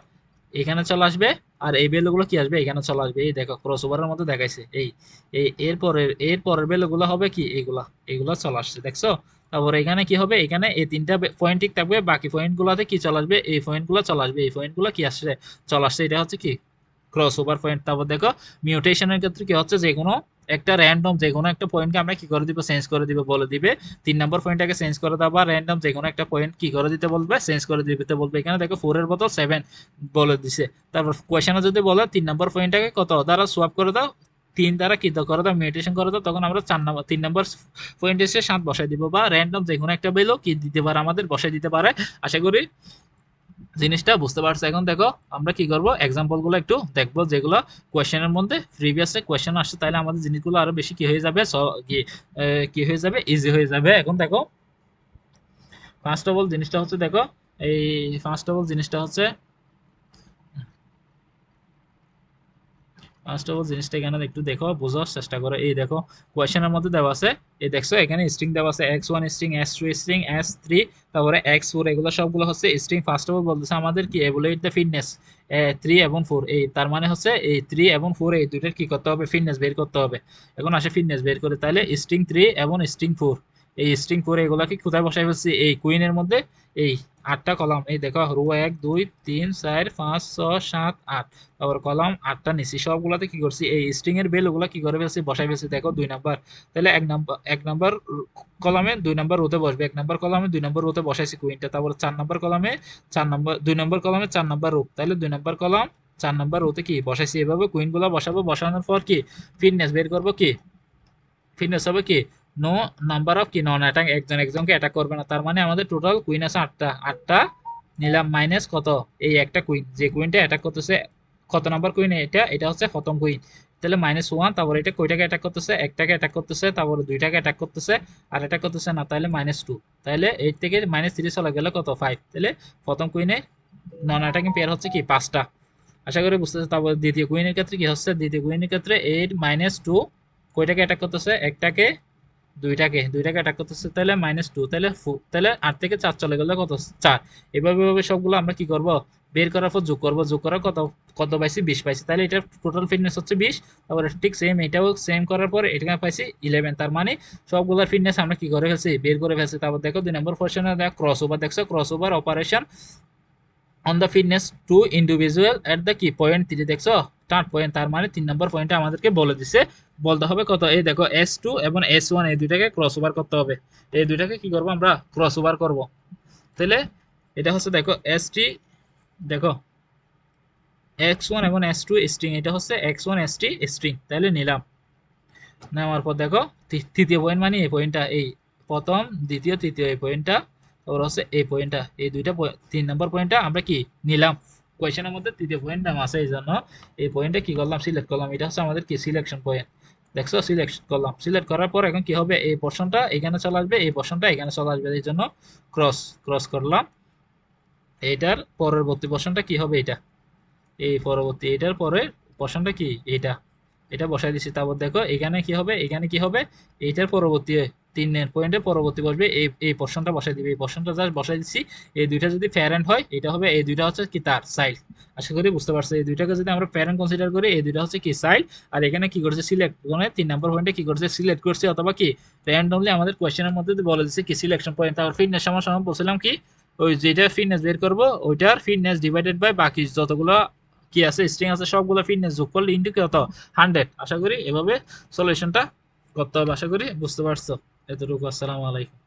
এখানে চলে আসবে, আর এই ভ্যালুগুলো কি আসবে, এখানে চলে আসবে। এই দেখো ক্রস ওভারের মধ্যে দেখাইছে এই এই এর পরের ভ্যালুগুলো হবে কি এইগুলা চলে আসছে, দেখছো। তারপরে এখানে কি হবে, এখানে এই তিনটা পয়েন্ট ঠিক থাকবে, বাকি পয়েন্টগুলোতে কি চলে আসবে, এই পয়েন্টগুলো চলে আসবে, এই পয়েন্টগুলো কি আসছে, চলে আসছে, এটা হচ্ছে কি ক্রস ওভার পয়েন্ট। তারপর দেখো মিউটেশনের ক্ষেত্রে কি হচ্ছে, যে কোনো একটা র্যান্ডম যে কোনো একটা পয়েন্টকে আমরা কি করে দিব, চেঞ্জ করে দিব, বলে দিবে 3 নম্বর পয়েন্টটাকে চেঞ্জ করে দাও, বা র্যান্ডম যে কোনো একটা পয়েন্ট কি করে দিতে বলবে, চেঞ্জ করে দিতে বলবে। এখানে দেখো 4 এর বদল 7 বলে দিছে। তারপর কোয়েশ্চেনে যদি বলে 3 নম্বর পয়েন্টটাকে কত দ্বারা সোয়াপ করে দাও, 3 দ্বারা কি করে দাও, মিউটেশন করে দাও, তখন আমরা 3 নম্বর পয়েন্ট এসে 7 বসাই দিব, বা র্যান্ডম যে কোনো একটা ভ্যালু কি দিতে পারে, আমাদের বসাই দিতে পারে। আশা করি জিনিসটা বুঝতে পারছো। এখন দেখো আমরা কি করব, এক্সাম্পল গুলো একটু দেখবো, যেগুলো কোয়েশ্চেনের মধ্যে প্রিভিয়াসে কোয়েশ্চেন আসছে, তাহলে আমাদের জিনিসগুলো আরো বেশি কি হয়ে যাবে, কি হয়ে যাবে, ইজি হয়ে যাবে। এখন দেখো ফার্স্ট অফ অল জিনিসটা হচ্ছে, দেখো এই ফার্স্ট অফ অল জিনিসটা হচ্ছে ফার্স্ট অফ অল জিনিসটা এখানে একটু দেখো, বোঝার চেষ্টা করো। এই দেখো কোয়েশ্চেনের মধ্যে দেওয়া আছে, এই দেখছো এখানে স্ট্রিং দেওয়া আছে x1 string, s2 string, s3, তারপরে x4, এগুলো সবগুলো হচ্ছে স্ট্রিং। ফার্স্ট অফ অল বলতেছে আমাদের কি এভ্যালুয়েট দ্য ফিটনেস 3 এবং 4, এই তার মানে হচ্ছে এই 3 এবং 4 এই দুইটার কি করতে হবে, ফিটনেস বের করতে হবে। এখন আসে ফিটনেস বের করে, তাহলে স্ট্রিং 3 এবং স্ট্রিং 4, এই স্ট্রিং 4 এগুলাকে কোথায় বসাই ফেলছি, এই কুইনের মধ্যে, এই 8টা কলাম, এই দেখো রো 1 2 3 4 5 6 7 8, তারপর কলাম 8টা নিছি, সবগুলাতে কি করছি এই স্ট্রিং এর ভ্যালুগুলো কি করে ফেলছি, বসাই ফেলছি। দেখো 2 নাম্বার, তাহলে এক নাম্বার কলামে 2 নাম্বার রোতে বসবে, 1 নাম্বার কলামে 2 নাম্বার রোতে বসাইছি কুইনটা, তারপর 4 নাম্বার কলামে 4 নাম্বার 2 নাম্বার কলামে 4 নাম্বার রো, তাহলে 2 নাম্বার কলাম 4 নাম্বার রোতে কি বসাইছি। এভাবে কুইনগুলো বসাবো, বসানোর পর কি ফিটনেস বের করবো, কি ফিটনেস হবে কি নো নাম্বার অফ কি নন অ্যাটাক, একজন একজনকে অ্যাটাক করবে না। তার মানে আমাদের টোটাল কুইন আছে 8টা, 8টা নিলাম মাইনাস কত, এই একটা কুইন, যে কুইনটা অ্যাটাক করতেছে, কত নাম্বার কুইন এটা হচ্ছে প্রথম কুইন, তাহলে -1। তারপর এটা কয়টাকে অ্যাটাক করতেছে, একটাকে অ্যাটাক করতেছে, তারপর দুইটাকে অ্যাটাক করতেছে, আর অ্যাটাক করতেছে না, তাহলে -2, তাহলে 8 থেকে -3 চলে গেলে কত 5, তাহলে প্রথম কুইনে নন অ্যাটাকিং পেয়ার হচ্ছে কি 5টা। আশা করি বুঝতেছে। তারপর দ্বিতীয় কুইনের ক্ষেত্রে কি হচ্ছে, দ্বিতীয় কুইনের ক্ষেত্রে 8 -2 কয়টাকে অ্যাটাক করতেছে, একটাকে দুইটাকে অ্যাটাক করতেছে, তাহলে -2, তাহলে 8 থেকে 4 চলে গেলে কত 4। এভাবে সবগুলো আমরা কি করব, বের করার পর যোগ করার কত কত পাইছি, 20 পাইছি, তাহলে এটা টোটাল ফিটনেস হচ্ছে 20। তারপরে ঠিক সেম এটাও সেম করার পর এটাকে পাইছি 11, তার মানে সবগুলোর ফিটনেস আমরা কি করে ফেলছি, বের করে ফেলছি। তারপর দেখো 2 নম্বর কোশ্চেনে দেখো ক্রস ওভার, দেখছো cross over operation on the fitness two individual at the কি পয়েন্ট 3, দেখছো স্টার্ট পয়েন্ট, তার মানে 3 নম্বর পয়েন্টে আমাদেরকে বলে দিছে, বলতে হবে কত, এই দেখো S2 এবং S1 এই দুইটাকে ক্রস ওভার করতে হবে, এই দুইটাকে কি করব আমরা ক্রস ওভার করব। তাহলে এটা হচ্ছে দেখো S3, দেখো x1 এবং s2 স্ট্রিং, এটা হচ্ছে x1 s3 স্ট্রিং, তাহলে নিলাম। নেওয়ার পর দেখো তৃতীয় পয়েন্ট মানে এই পয়েন্টটা, এই প্রথম দ্বিতীয় তৃতীয় এই পয়েন্টটা, তারপর হচ্ছে এই পয়েন্টটা, এই দুইটা 3 নম্বর পয়েন্টটা আমরা কি নিলাম। কোয়েশনের মধ্যে তৃতীয় পয়েন্ট নাম আছে, এই জন্য এই পয়েন্টটা কি করলাম, সিলেক্ট করলাম। এটা হচ্ছে আমাদের কি সিলেকশন পয়েন্ট, দেখছো সিলেক্ট করলাম। সিলেক্ট করার পর এখন কি হবে, এই পোর্শনটা এখানে চলে আসবে, এই পোর্শনটা এখানে চলে আসবে, এই জন্য ক্রস করলাম। এইটার পরবর্তী পোর্শনটা কি হবে, এটা এই পরবর্তী এটার পরে পোর্শনটা কি এটা, এটা বসাই দিছি। তারপর দেখো এখানে কি হবে, এখানে কি হবে, এইটার পরবর্তী 3 পয়েন্টের পরবর্তী বসবে এই পোর্শনটা বসাই দিবে, এই পোর্শনটা জাস্ট বসাই দিচ্ছি। এই দুইটা যদি প্যারেন্ট হয় এটা হবে, এই দুইটা হচ্ছে কি তার চাইল্ড। আশা করি বুঝতে পারছো, এই দুইটাকে যদি আমরা প্যারেন্ট কনসিডার করি এই দুইটা হচ্ছে কি চাইল্ড। আর এখানে কি করছে সিলেক্ট, মানে 3 নম্বর পয়েন্টে কি করছে সিলেক্ট করছে, অথবা কি র্যান্ডমলি আমাদের কোয়েশ্চেনের মধ্যে বলে দিচ্ছে কি সিলেকশন পয়েন্ট। তারপর ফিটনেস সময় সময় বলছিলাম কি ওই যেটা ফিটনেস বের করবো ওইটার ফিটনেস ডিভাইডেড বাই বাকি যতগুলো কি আছে স্ট্রিং আছে সবগুলো ফিটনেস যোগ করলে ইন্টু কত 100। আশা করি এভাবে সলিউশনটা করতে হবে। আশা করি বুঝতে পারছো। এতটুকু। আসসালামু আলাইকুম।